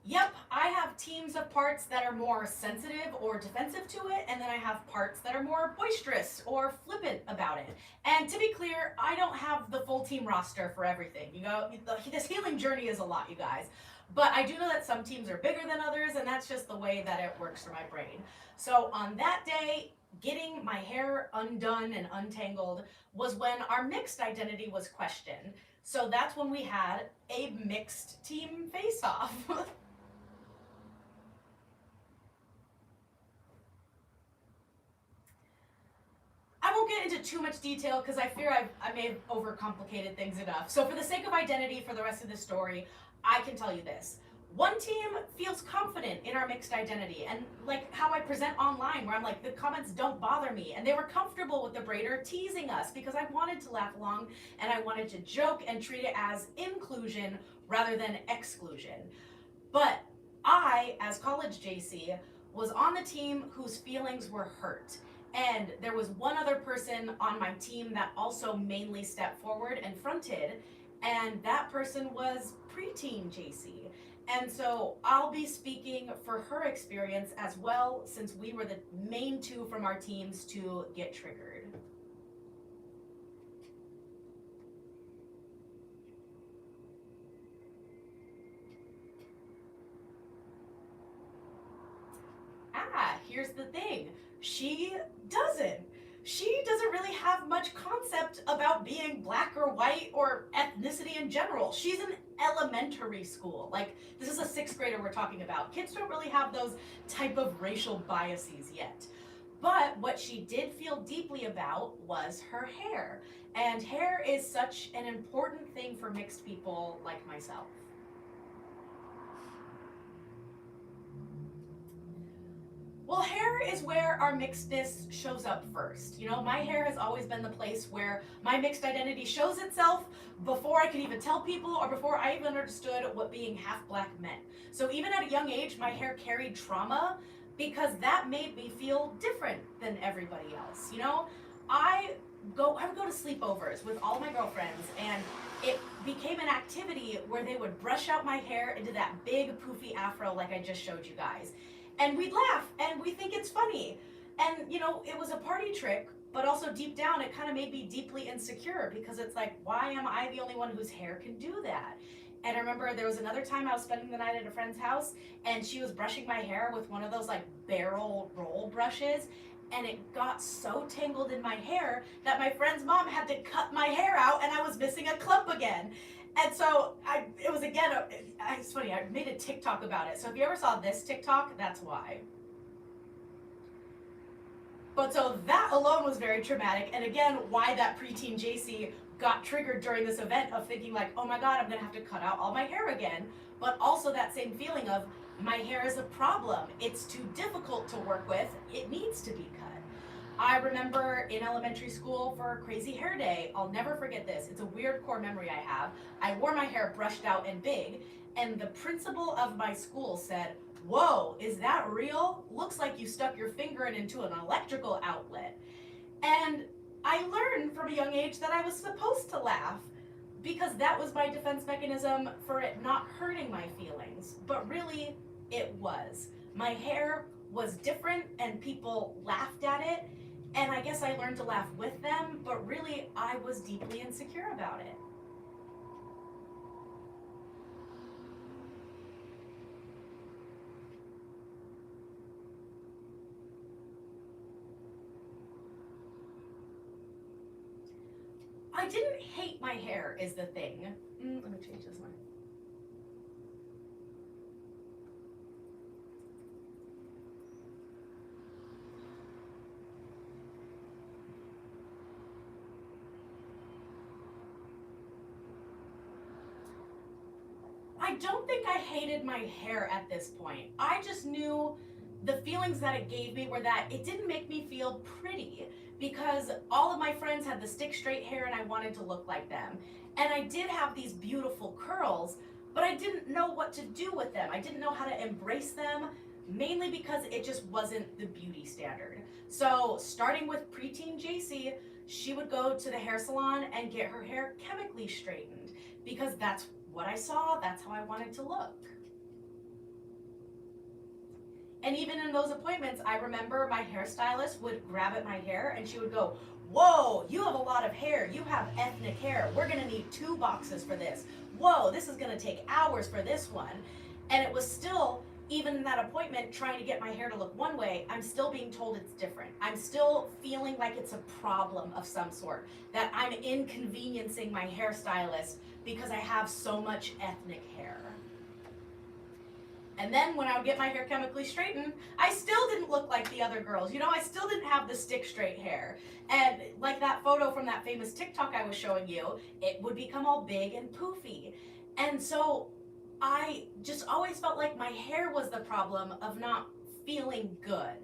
Yep, I have teams of parts that are more sensitive or defensive to it, and then I have parts that are more boisterous or flippant about it. And to be clear, I don't have the full team roster for everything. You know, this healing journey is a lot, you guys. But I do know that some teams are bigger than others, and that's just the way that it works for my brain. So on that day, getting my hair undone and untangled was when our mixed identity was questioned. So that's when we had a mixed team face-off. I won't get into too much detail because I fear I may have overcomplicated things enough. So for the sake of identity for the rest of the story, I can tell you this. One team feels confident in our mixed identity, and like how I present online where I'm like, the comments don't bother me, and they were comfortable with the braider teasing us because I wanted to laugh along and I wanted to joke and treat it as inclusion rather than exclusion. But I, as college JC, was on the team whose feelings were hurt. And there was one other person on my team that also mainly stepped forward and fronted, and that person was preteen JC. And so I'll be speaking for her experience as well, since we were the main two from our teams to get triggered. Here's the thing. She doesn't really have much concept about being black or white or ethnicity in general. She's in elementary school. Like, this is a 6th grader we're talking about. Kids don't really have those type of racial biases yet. But what she did feel deeply about was her hair. And hair is such an important thing for mixed people like myself. Well, hair is where our mixedness shows up first. You know, my hair has always been the place where my mixed identity shows itself before I could even tell people or before I even understood what being half black meant. So even at a young age, my hair carried trauma because that made me feel different than everybody else. You know, I would go to sleepovers with all my girlfriends, and it became an activity where they would brush out my hair into that big poofy afro like I just showed you guys. And we'd laugh and we think it's funny. And you know, it was a party trick, but also deep down it kind of made me deeply insecure because it's like, why am I the only one whose hair can do that? And I remember there was another time I was spending the night at a friend's house and she was brushing my hair with one of those like barrel roll brushes, and it got so tangled in my hair that my friend's mom had to cut my hair out and I was missing a clump again. And so it was again, it's funny, I made a TikTok about it. So if you ever saw this TikTok, that's why. But so that alone was very traumatic. And again, why that preteen JC got triggered during this event of thinking like, oh my God, I'm gonna have to cut out all my hair again. But also that same feeling of my hair is a problem. It's too difficult to work with. It needs to be cut. I remember in elementary school for Crazy Hair Day, I'll never forget this. It's a weird core memory I have. I wore my hair brushed out and big, and the principal of my school said, "Whoa, is that real? Looks like you stuck your finger into an electrical outlet." And I learned from a young age that I was supposed to laugh because that was my defense mechanism for it not hurting my feelings. But really, it was. My hair was different and people laughed at it. And I guess I learned to laugh with them, but really I was deeply insecure about it. I didn't hate my hair is the thing. Let me change this one. I don't think I hated my hair at this point. I just knew the feelings that it gave me were that it didn't make me feel pretty because all of my friends had the stick straight hair and I wanted to look like them. And I did have these beautiful curls, but I didn't know what to do with them. I didn't know how to embrace them, mainly because it just wasn't the beauty standard. So, starting with preteen JC, she would go to the hair salon and get her hair chemically straightened because that's what I saw, that's how I wanted to look. And even in those appointments, I remember my hairstylist would grab at my hair and she would go, "Whoa, you have a lot of hair. You have ethnic hair. We're gonna need 2 boxes for this. Whoa, this is gonna take hours for this one." And it was still, even in that appointment, trying to get my hair to look one way, I'm still being told it's different. I'm still feeling like it's a problem of some sort, that I'm inconveniencing my hairstylist because I have so much ethnic hair. And then when I would get my hair chemically straightened, I still didn't look like the other girls. You know, I still didn't have the stick straight hair. And like that photo from that famous TikTok I was showing you, it would become all big and poofy. And so I just always felt like my hair was the problem of not feeling good.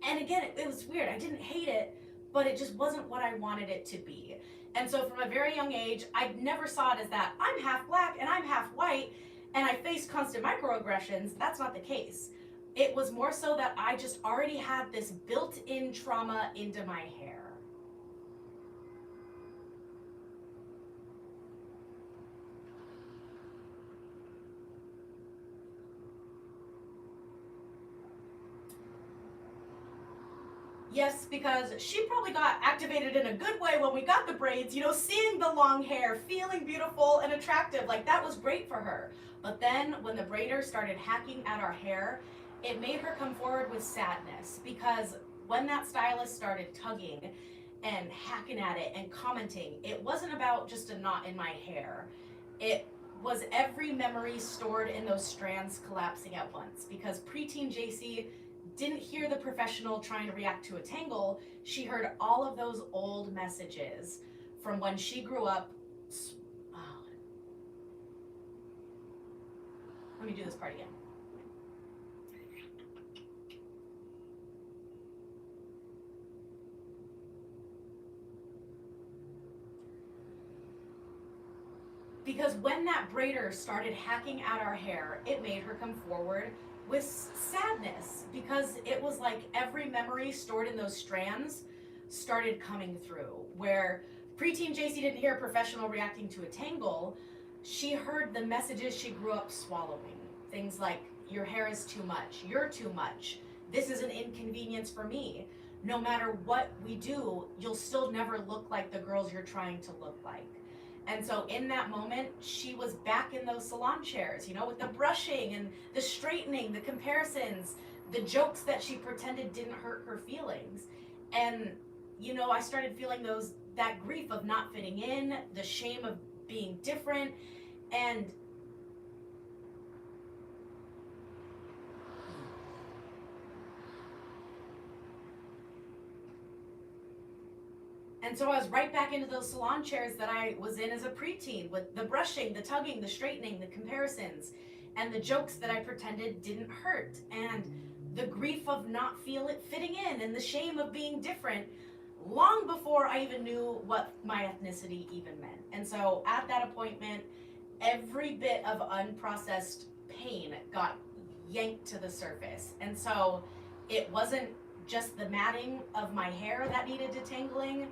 And again, it was weird. I didn't hate it, but it just wasn't what I wanted it to be. And so from a very young age, I never saw it as that I'm half black and I'm half white and I face constant microaggressions. That's not the case. It was more so that I just already had this built-in trauma into my hair. Yes, because she probably got activated in a good way when we got the braids, you know, seeing the long hair, feeling beautiful and attractive, like that was great for her. But then when the braider started hacking at our hair, it made her come forward with sadness because when that stylist started tugging and hacking at it and commenting, it wasn't about just a knot in my hair. It was every memory stored in those strands collapsing at once because preteen JC didn't hear the professional trying to react to a tangle. She heard all of those old messages from when she grew up. Oh. Let me do this part again. Because when that braider started hacking at our hair, it made her come forward with sadness because it was like every memory stored in those strands started coming through. Where preteen JC didn't hear a professional reacting to a tangle, she heard the messages she grew up swallowing. Things like, your hair is too much, you're too much, this is an inconvenience for me. No matter what we do, you'll still never look like the girls you're trying to look like. And so in that moment, she was back in those salon chairs, you know, with the brushing and the straightening, the comparisons, the jokes that she pretended didn't hurt her feelings. And, you know, I started feeling that grief of not fitting in, the shame of being different, and so I was right back into those salon chairs that I was in as a preteen with the brushing, the tugging, the straightening, the comparisons, and the jokes that I pretended didn't hurt, and the grief of not fitting in, and the shame of being different, long before I even knew what my ethnicity even meant. And so at that appointment, every bit of unprocessed pain got yanked to the surface. And so it wasn't just the matting of my hair that needed detangling.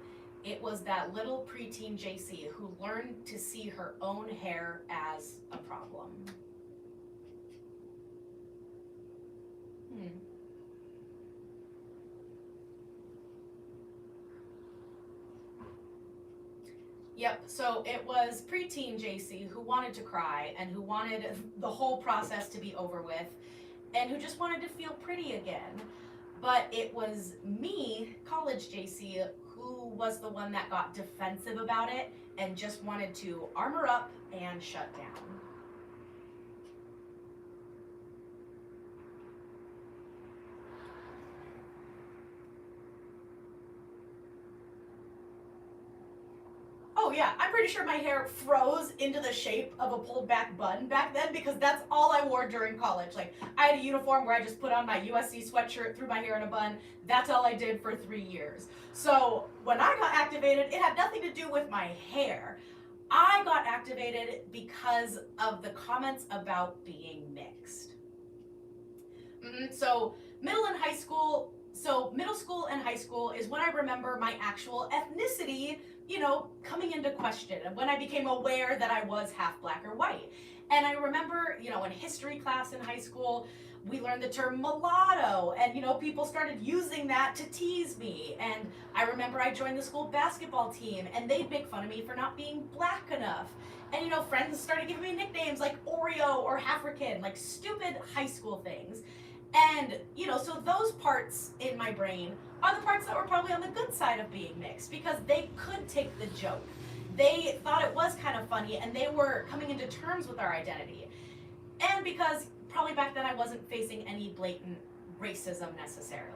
It was that little preteen JC who learned to see her own hair as a problem. Yep, so it was preteen JC who wanted to cry and who wanted the whole process to be over with and who just wanted to feel pretty again. But it was me, college JC, who was the one that got defensive about it and just wanted to armor up and shut down. Oh yeah, I'm pretty sure my hair froze into the shape of a pulled back bun back then because that's all I wore during college. Like I had a uniform where I just put on my USC sweatshirt, threw my hair in a bun. That's all I did for 3 years. So when I got activated, it had nothing to do with my hair. I got activated because of the comments about being mixed. So middle and high school, so middle school and high school is when I remember my actual ethnicity, coming into question, and when I became aware that I was half black or white. And I remember, in history class in high school, we learned the term mulatto, and people started using that to tease me. And I remember I joined the school basketball team, and they'd make fun of me for not being black enough. And friends started giving me nicknames like Oreo or African, like stupid high school things. And, so those parts in my brain are the parts that were probably on the good side of being mixed because they could take the joke. They thought it was kind of funny and they were coming into terms with our identity. And because probably back then I wasn't facing any blatant racism necessarily.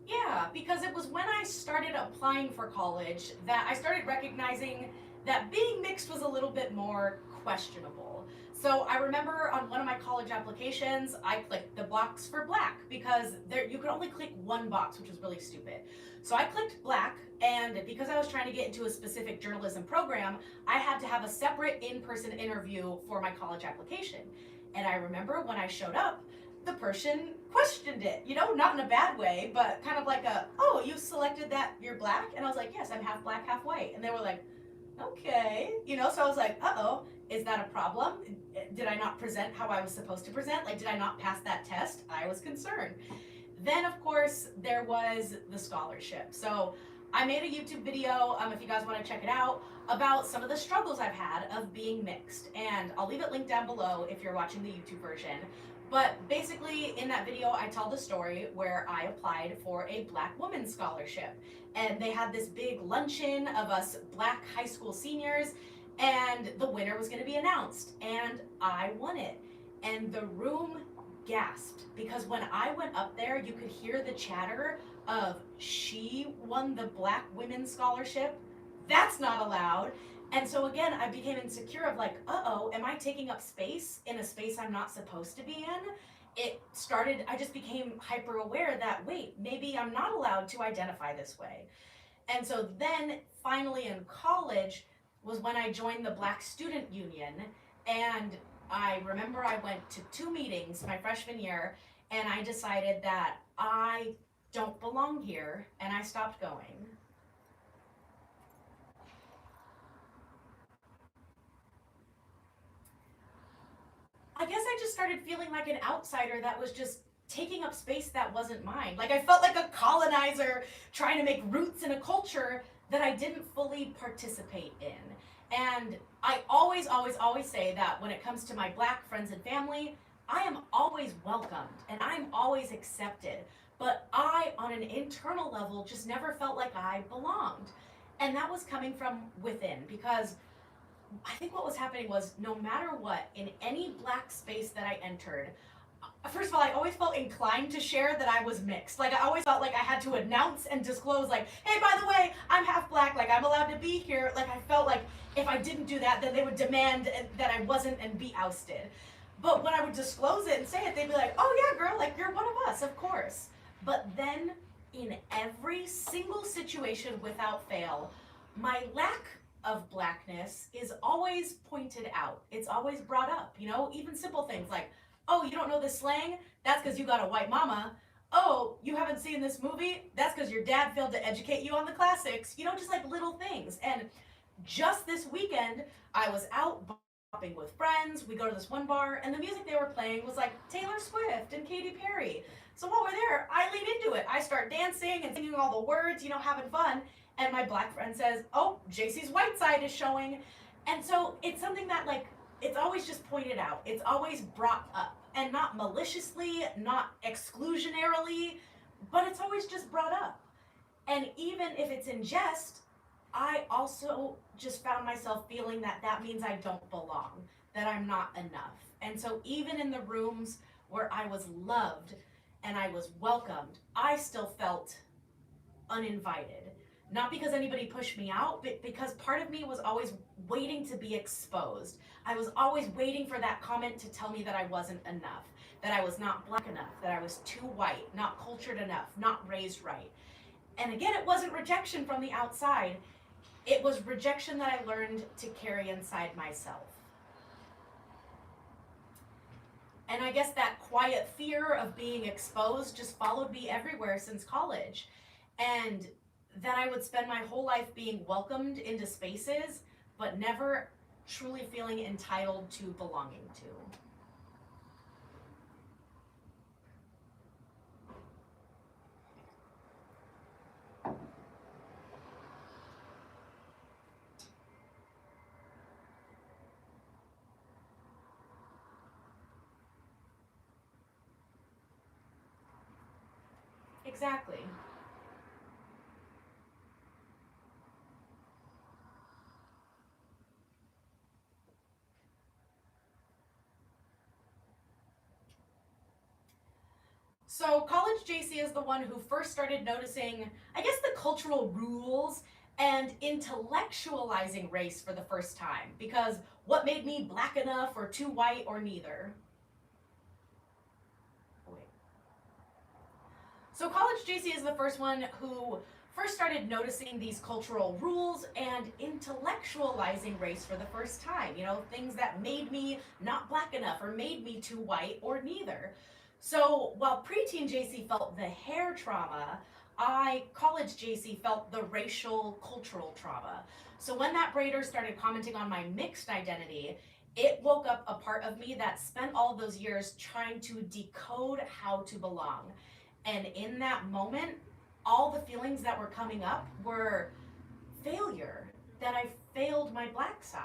Yeah, because it was when I started applying for college that I started recognizing that being mixed was a little bit more questionable. So I remember on one of my college applications, I clicked the box for black because you could only click one box, which was really stupid. So I clicked black, and because I was trying to get into a specific journalism program, I had to have a separate in-person interview for my college application. And I remember when I showed up, the person questioned it, not in a bad way, but kind of like oh, you selected that you're black? And I was like, yes, I'm half black, half white. And they were like, okay, so I was like, uh-oh, is that a problem? Did I not present how I was supposed to present? Like, did I not pass that test? I was concerned. Then, of course, there was the scholarship. So I made a YouTube video, if you guys want to check it out, about some of the struggles I've had of being mixed. And I'll leave it linked down below if you're watching the YouTube version. But basically, in that video, I tell the story where I applied for a Black woman scholarship. And they had this big luncheon of us Black high school seniors, and the winner was going to be announced. And I won it. And the room gasped because when I went up there, you could hear the chatter of, she won the Black women's scholarship? That's not allowed. And so again, I became insecure of like, uh-oh, am I taking up space in a space I'm not supposed to be in? I just became hyper aware that, wait, maybe I'm not allowed to identify this way. And so then finally in college was when I joined the Black Student Union. And I remember I went to 2 meetings my freshman year, and I decided that I don't belong here, and I stopped going. I guess I just started feeling like an outsider that was just taking up space that wasn't mine. Like I felt like a colonizer trying to make roots in a culture that I didn't fully participate in. And I always, always, always say that when it comes to my Black friends and family, I am always welcomed and I'm always accepted. But I, on an internal level, just never felt like I belonged. And that was coming from within because I think what was happening was no matter what, in any Black space that I entered, first of all, I always felt inclined to share that I was mixed. Like I always felt like I had to announce and disclose like, hey, by the way, I'm half Black, like I'm allowed to be here. Like I felt like if I didn't do that, then they would demand that I wasn't and be ousted. But when I would disclose it and say it, they'd be like, oh yeah, girl, like you're one of us, of course. But then in every single situation without fail, my lack of Blackness is always pointed out. It's always brought up, even simple things like, oh, you don't know this slang? That's because you got a white mama. Oh, you haven't seen this movie? That's because your dad failed to educate you on the classics. Just like little things. And just this weekend, I was out with friends, we go to this one bar, and the music they were playing was like Taylor Swift and Katy Perry. So while we're there, I lean into it. I start dancing and singing all the words, having fun. And my black friend says, "Oh, JC's white side is showing." And so it's something that, like, it's always just pointed out. It's always brought up. And not maliciously, not exclusionarily, but it's always just brought up. And even if it's in jest, I also just found myself feeling that that means I don't belong, that I'm not enough. And so even in the rooms where I was loved and I was welcomed, I still felt uninvited. Not because anybody pushed me out, but because part of me was always waiting to be exposed. I was always waiting for that comment to tell me that I wasn't enough, that I was not black enough, that I was too white, not cultured enough, not raised right. And again, it wasn't rejection from the outside. It was rejection that I learned to carry inside myself. And I guess that quiet fear of being exposed just followed me everywhere since college. And that I would spend my whole life being welcomed into spaces, but never truly feeling entitled to belonging to. Exactly. So college JC is the one who first started noticing, I guess, the cultural rules and intellectualizing race for the first time. Because what made me black enough or too white or neither? So college JC is the first one who first started noticing these cultural rules and intellectualizing race for the first time. Things that made me not black enough or made me too white or neither. So while preteen JC felt the hair trauma, college JC, felt the racial cultural trauma. So when that braider started commenting on my mixed identity, it woke up a part of me that spent all those years trying to decode how to belong. And in that moment, all the feelings that were coming up were failure, that I failed my black side.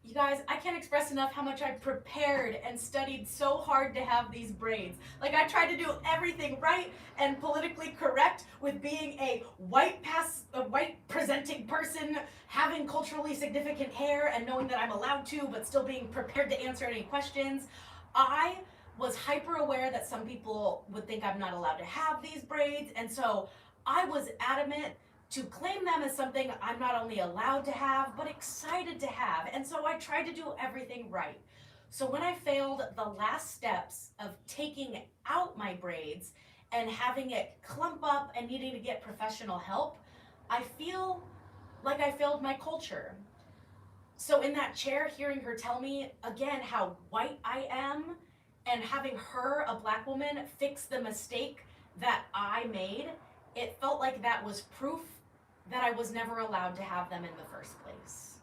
You guys, I can't express enough how much I prepared and studied so hard to have these braids. Like, I tried to do everything right and politically correct with being a white presenting person, having culturally significant hair and knowing that I'm allowed to, but still being prepared to answer any questions. I was hyper aware that some people would think I'm not allowed to have these braids, and so I was adamant to claim them as something I'm not only allowed to have, but excited to have. And so I tried to do everything right. So when I failed the last steps of taking out my braids and having it clump up and needing to get professional help, I feel like I failed my culture. So in that chair, hearing her tell me again how white I am and having her, a black woman, fix the mistake that I made, it felt like that was proof that I was never allowed to have them in the first place.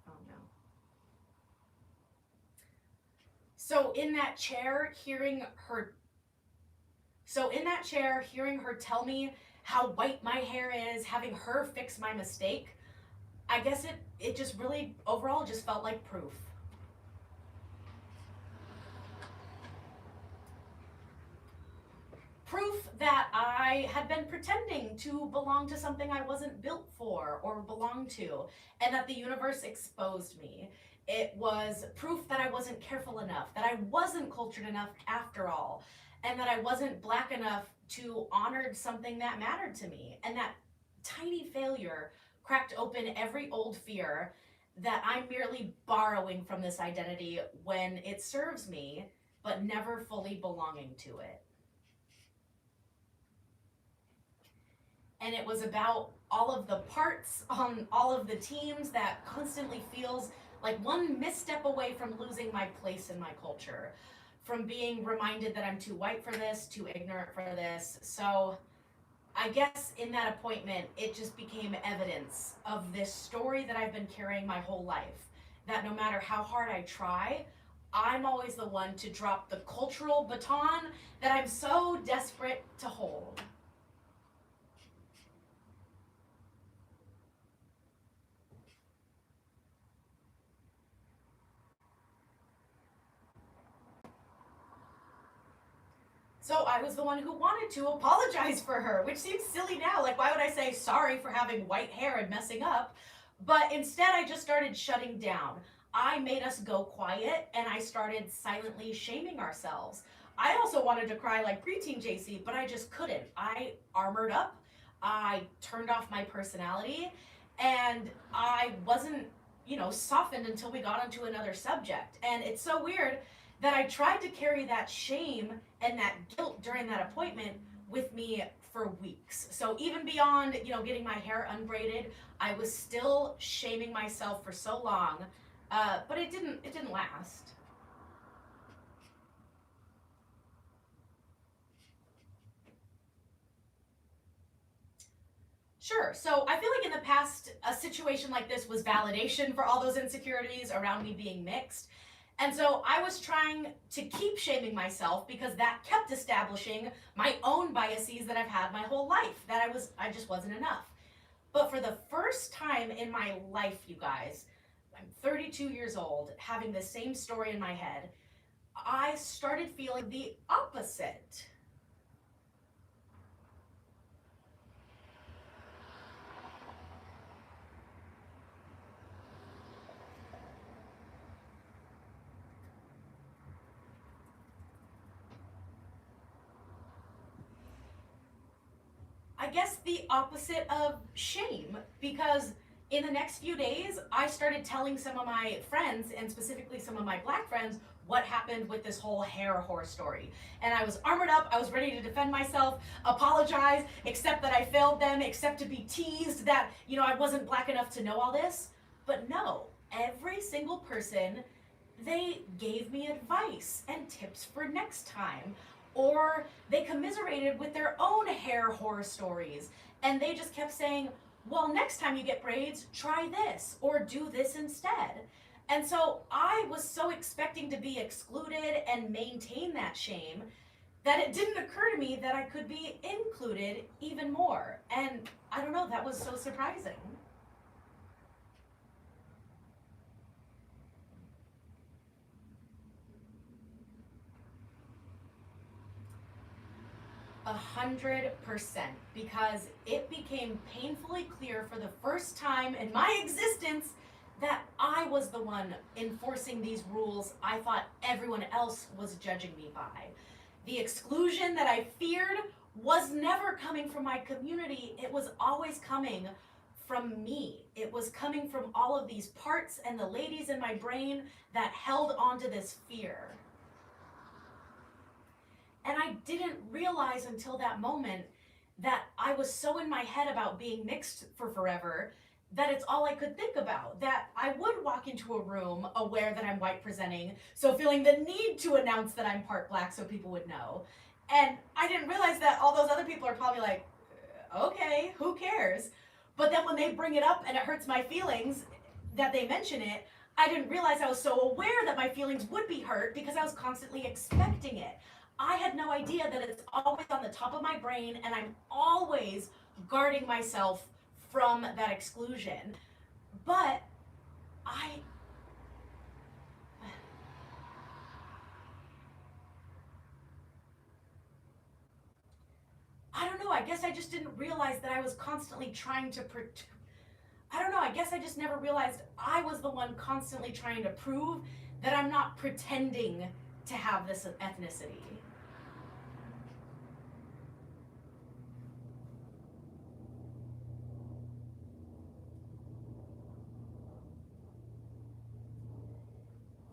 Oh no. So in that chair, hearing her tell me how white my hair is, having her fix my mistake, I guess it just really overall just felt like proof. Proof that I had been pretending to belong to something I wasn't built for or belong to, and that the universe exposed me. It was proof that I wasn't careful enough, that I wasn't cultured enough after all, and that I wasn't black enough to honor something that mattered to me. And that tiny failure cracked open every old fear that I'm merely borrowing from this identity when it serves me, but never fully belonging to it. And it was about all of the parts on all of the teams that constantly feels like one misstep away from losing my place in my culture, from being reminded that I'm too white for this, too ignorant for this. So I guess in that appointment, it just became evidence of this story that I've been carrying my whole life. That no matter how hard I try, I'm always the one to drop the cultural baton that I'm so desperate to hold. So I was the one who wanted to apologize for her, which seems silly now. Like, why would I say sorry for having white hair and messing up? But instead, I just started shutting down. I made us go quiet and I started silently shaming ourselves. I also wanted to cry like preteen JC, but I just couldn't. I armored up, I turned off my personality, and I wasn't, softened until we got onto another subject. And it's so weird that I tried to carry that shame and that guilt during that appointment with me for weeks. So even beyond, getting my hair unbraided, I was still shaming myself for so long, but it didn't last. Sure. So I feel like in the past, a situation like this was validation for all those insecurities around me being mixed. And so I was trying to keep shaming myself because that kept establishing my own biases that I've had my whole life, that I just wasn't enough. But for the first time in my life, you guys, I'm 32 years old, having the same story in my head, I started feeling the opposite. I guess the opposite of shame, because in the next few days, I started telling some of my friends, and specifically some of my black friends, what happened with this whole hair horror story. And I was armored up, I was ready to defend myself, apologize, accept that I failed them, accept to be teased that, I wasn't black enough to know all this. But no, every single person, they gave me advice and tips for next time, or they commiserated with their own hair horror stories, and they just kept saying, well, next time you get braids, try this or do this instead. And so I was so expecting to be excluded and maintain that shame that it didn't occur to me that I could be included even more. And I don't know, that was so surprising. 100%, because it became painfully clear for the first time in my existence that I was the one enforcing these rules I thought everyone else was judging me by. The exclusion that I feared was never coming from my community, it was always coming from me. It was coming from all of these parts and the ladies in my brain that held onto this fear. And I didn't realize until that moment that I was so in my head about being mixed for forever that it's all I could think about. That I would walk into a room aware that I'm white presenting, so feeling the need to announce that I'm part black so people would know. And I didn't realize that all those other people are probably like, okay, who cares? But then when they bring it up and it hurts my feelings that they mention it, I didn't realize I was so aware that my feelings would be hurt because I was constantly expecting it. I had no idea that it's always on the top of my brain and I'm always guarding myself from that exclusion. But I I don't know, I guess I just didn't realize that I was constantly trying to I don't know, I guess I just never realized I was the one constantly trying to prove that I'm not pretending to have this ethnicity.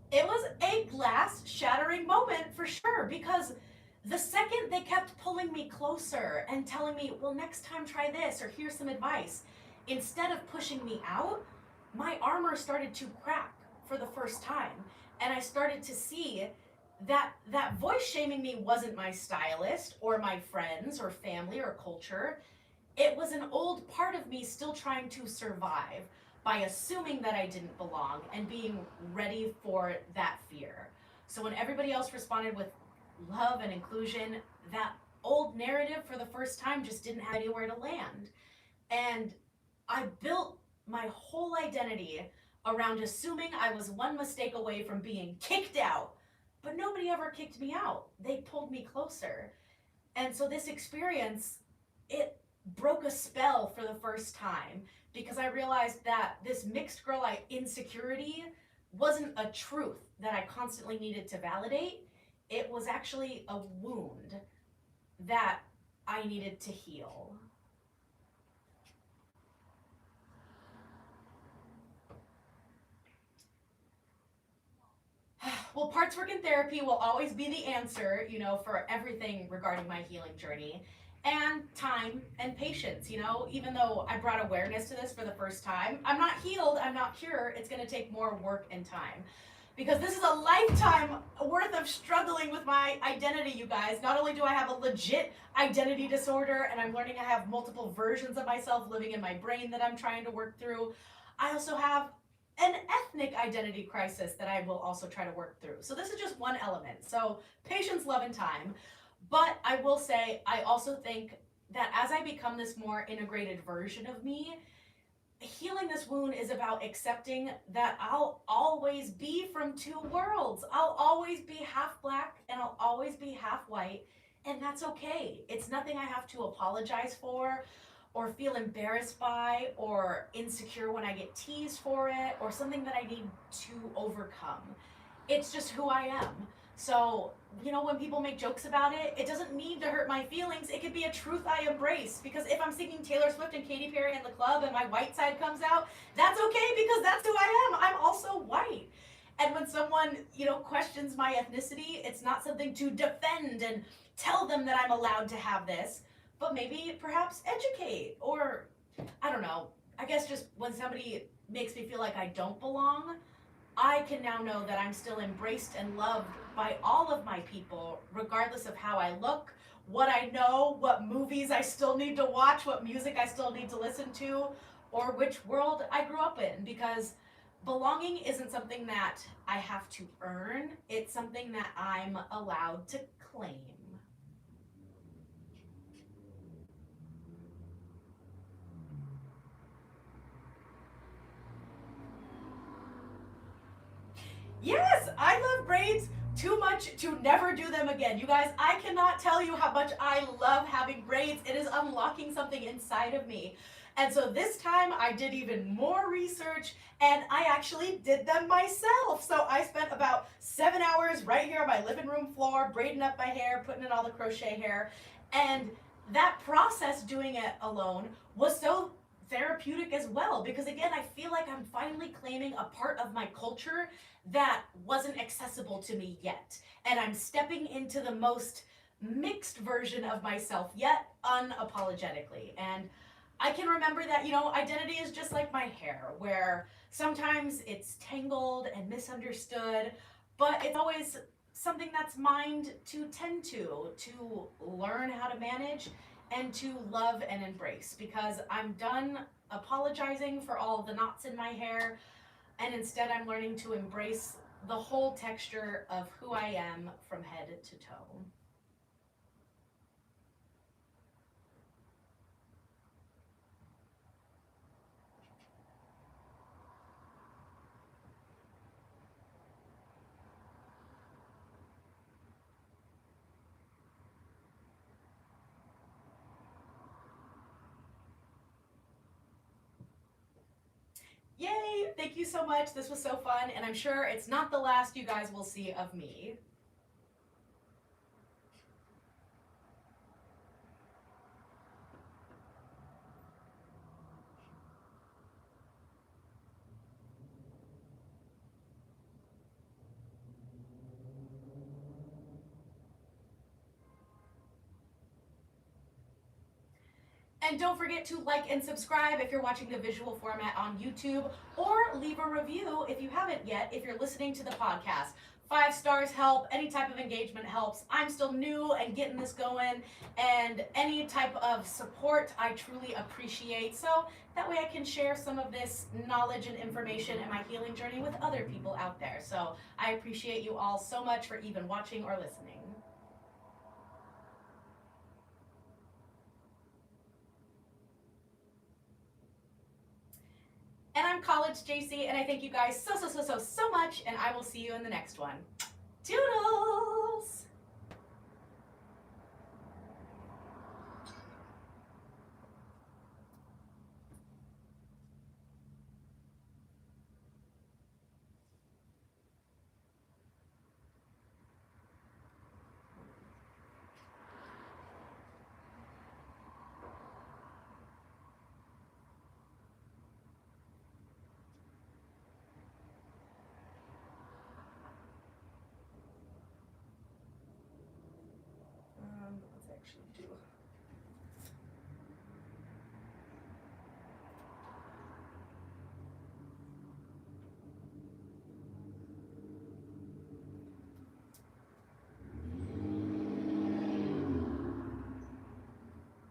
It was a glass shattering moment for sure, because the second they kept pulling me closer and telling me, well, next time try this or here's some advice, instead of pushing me out, my armor started to crack for the first time. And I started to see that that voice shaming me wasn't my stylist or my friends or family or culture. It was an old part of me still trying to survive by assuming that I didn't belong and being ready for that fear. So when everybody else responded with love and inclusion, that old narrative for the first time just didn't have anywhere to land. And I built my whole identity around assuming I was one mistake away from being kicked out. But nobody ever kicked me out. They pulled me closer. And so this experience, it broke a spell for the first time because I realized that this mixed girl insecurity wasn't a truth that I constantly needed to validate. It was actually a wound that I needed to heal. Well, parts work in therapy will always be the answer, for everything regarding my healing journey. And time and patience, even though I brought awareness to this for the first time, I'm not healed, I'm not cured. It's going to take more work and time. Because this is a lifetime worth of struggling with my identity, you guys. Not only do I have a legit identity disorder and I'm learning I have multiple versions of myself living in my brain that I'm trying to work through, I also have an ethnic identity crisis that I will also try to work through. So this is just one element. So patience, love, and time. But I will say, I also think that as I become this more integrated version of me, healing this wound is about accepting that I'll always be from two worlds. I'll always be half black and I'll always be half white. And that's okay. It's nothing I have to apologize for or feel embarrassed by or insecure when I get teased for it or something that I need to overcome. It's just who I am. So, when people make jokes about it, it doesn't need to hurt my feelings. It could be a truth I embrace. Because if I'm singing Taylor Swift and Katy Perry in the club and my white side comes out, that's okay because that's who I am. I'm also white. And when someone, questions my ethnicity, it's not something to defend and tell them that I'm allowed to have this, but maybe perhaps educate or, I don't know, I guess just when somebody makes me feel like I don't belong, I can now know that I'm still embraced and loved by all of my people, regardless of how I look, what I know, what movies I still need to watch, what music I still need to listen to, or which world I grew up in. Because belonging isn't something that I have to earn, it's something that I'm allowed to claim. Yes, I love braids too much to never do them again. You guys, I cannot tell you how much I love having braids. It is unlocking something inside of me. And so this time I did even more research and I actually did them myself. So I spent about 7 hours right here on my living room floor, braiding up my hair, putting in all the crochet hair. And that process doing it alone was so therapeutic as well, because again, I feel like I'm finally claiming a part of my culture that wasn't accessible to me yet. And I'm stepping into the most mixed version of myself yet unapologetically. And I can remember that, identity is just like my hair, where sometimes it's tangled and misunderstood, but it's always something that's mine to tend to learn how to manage and to love and embrace, because I'm done apologizing for all the knots in my hair, and instead I'm learning to embrace the whole texture of who I am from head to toe. Yay! Thank you so much. This was so fun, and I'm sure it's not the last you guys will see of me. And don't forget to like and subscribe if you're watching the visual format on YouTube, or leave a review if you haven't yet, if you're listening to the podcast. 5 stars help, any type of engagement helps. I'm still new and getting this going, and any type of support I truly appreciate, so that way I can share some of this knowledge and information and my healing journey with other people out there. So I appreciate you all so much for even watching or listening. And I'm College JC, and I thank you guys so much, and I will see you in the next one. Toodles! Let's actually do.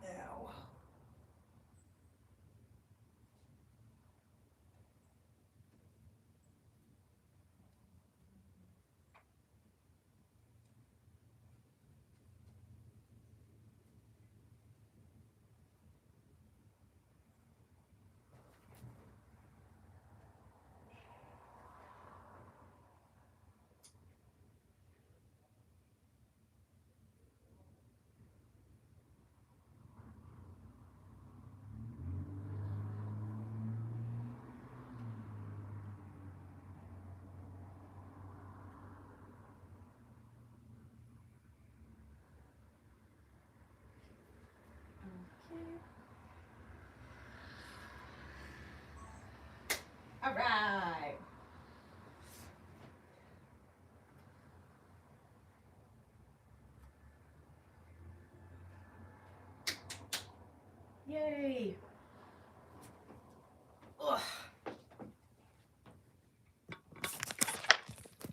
Ow. All right. Yay. Ugh.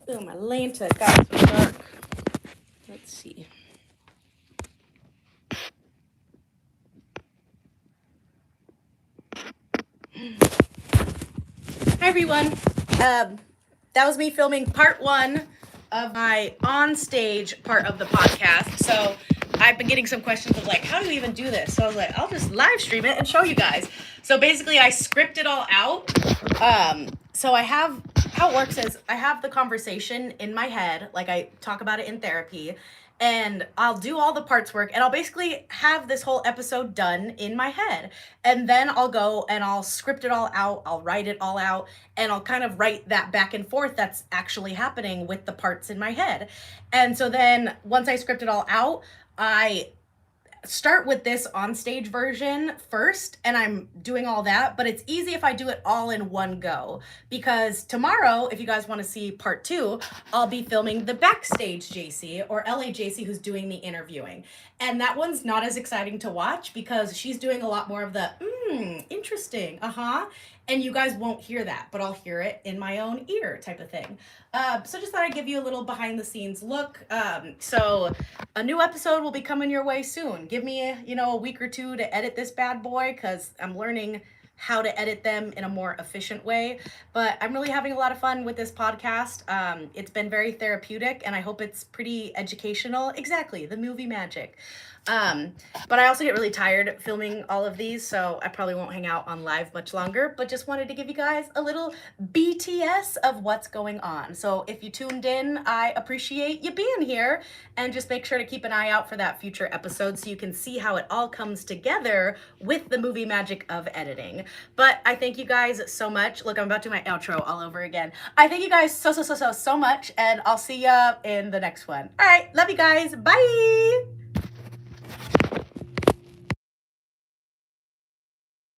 Oh, my lanta got so dark. Let's see. Hi, everyone. That was me filming part 1 of my on-stage part of the podcast. So I've been getting some questions of like, how do you even do this? So I was like, I'll just live stream it and show you guys. So basically I script it all out. So how it works is I have the conversation in my head, like I talk about it in therapy, and I'll do all the parts work, and I'll basically have this whole episode done in my head. And then I'll go and I'll script it all out, I'll write it all out, and I'll kind of write that back and forth that's actually happening with the parts in my head. And so then once I script it all out, I start with this on stage version first, and I'm doing all that, but it's easy if I do it all in one go, because tomorrow, if you guys want to see part 2, I'll be filming the backstage JC, or LA JC, who's doing the interviewing. And that one's not as exciting to watch because she's doing a lot more of the interesting, and you guys won't hear that, but I'll hear it in my own ear type of thing. So just thought I'd give you a little behind the scenes look. So a new episode will be coming your way soon. Give me a week or 2 to edit this bad boy, because I'm learning how to edit them in a more efficient way. But I'm really having a lot of fun with this podcast. It's been very therapeutic, and I hope it's pretty educational. Exactly, the movie magic. But I also get really tired filming all of these, so I probably won't hang out on live much longer, but just wanted to give you guys a little BTS of what's going on. So if you tuned in, I appreciate you being here, and just make sure to keep an eye out for that future episode so you can see how it all comes together with the movie magic of editing. But I thank you guys so much. Look, I'm about to do my outro all over again. I thank you guys so much, and I'll see ya in the next one. All right, love you guys. Bye.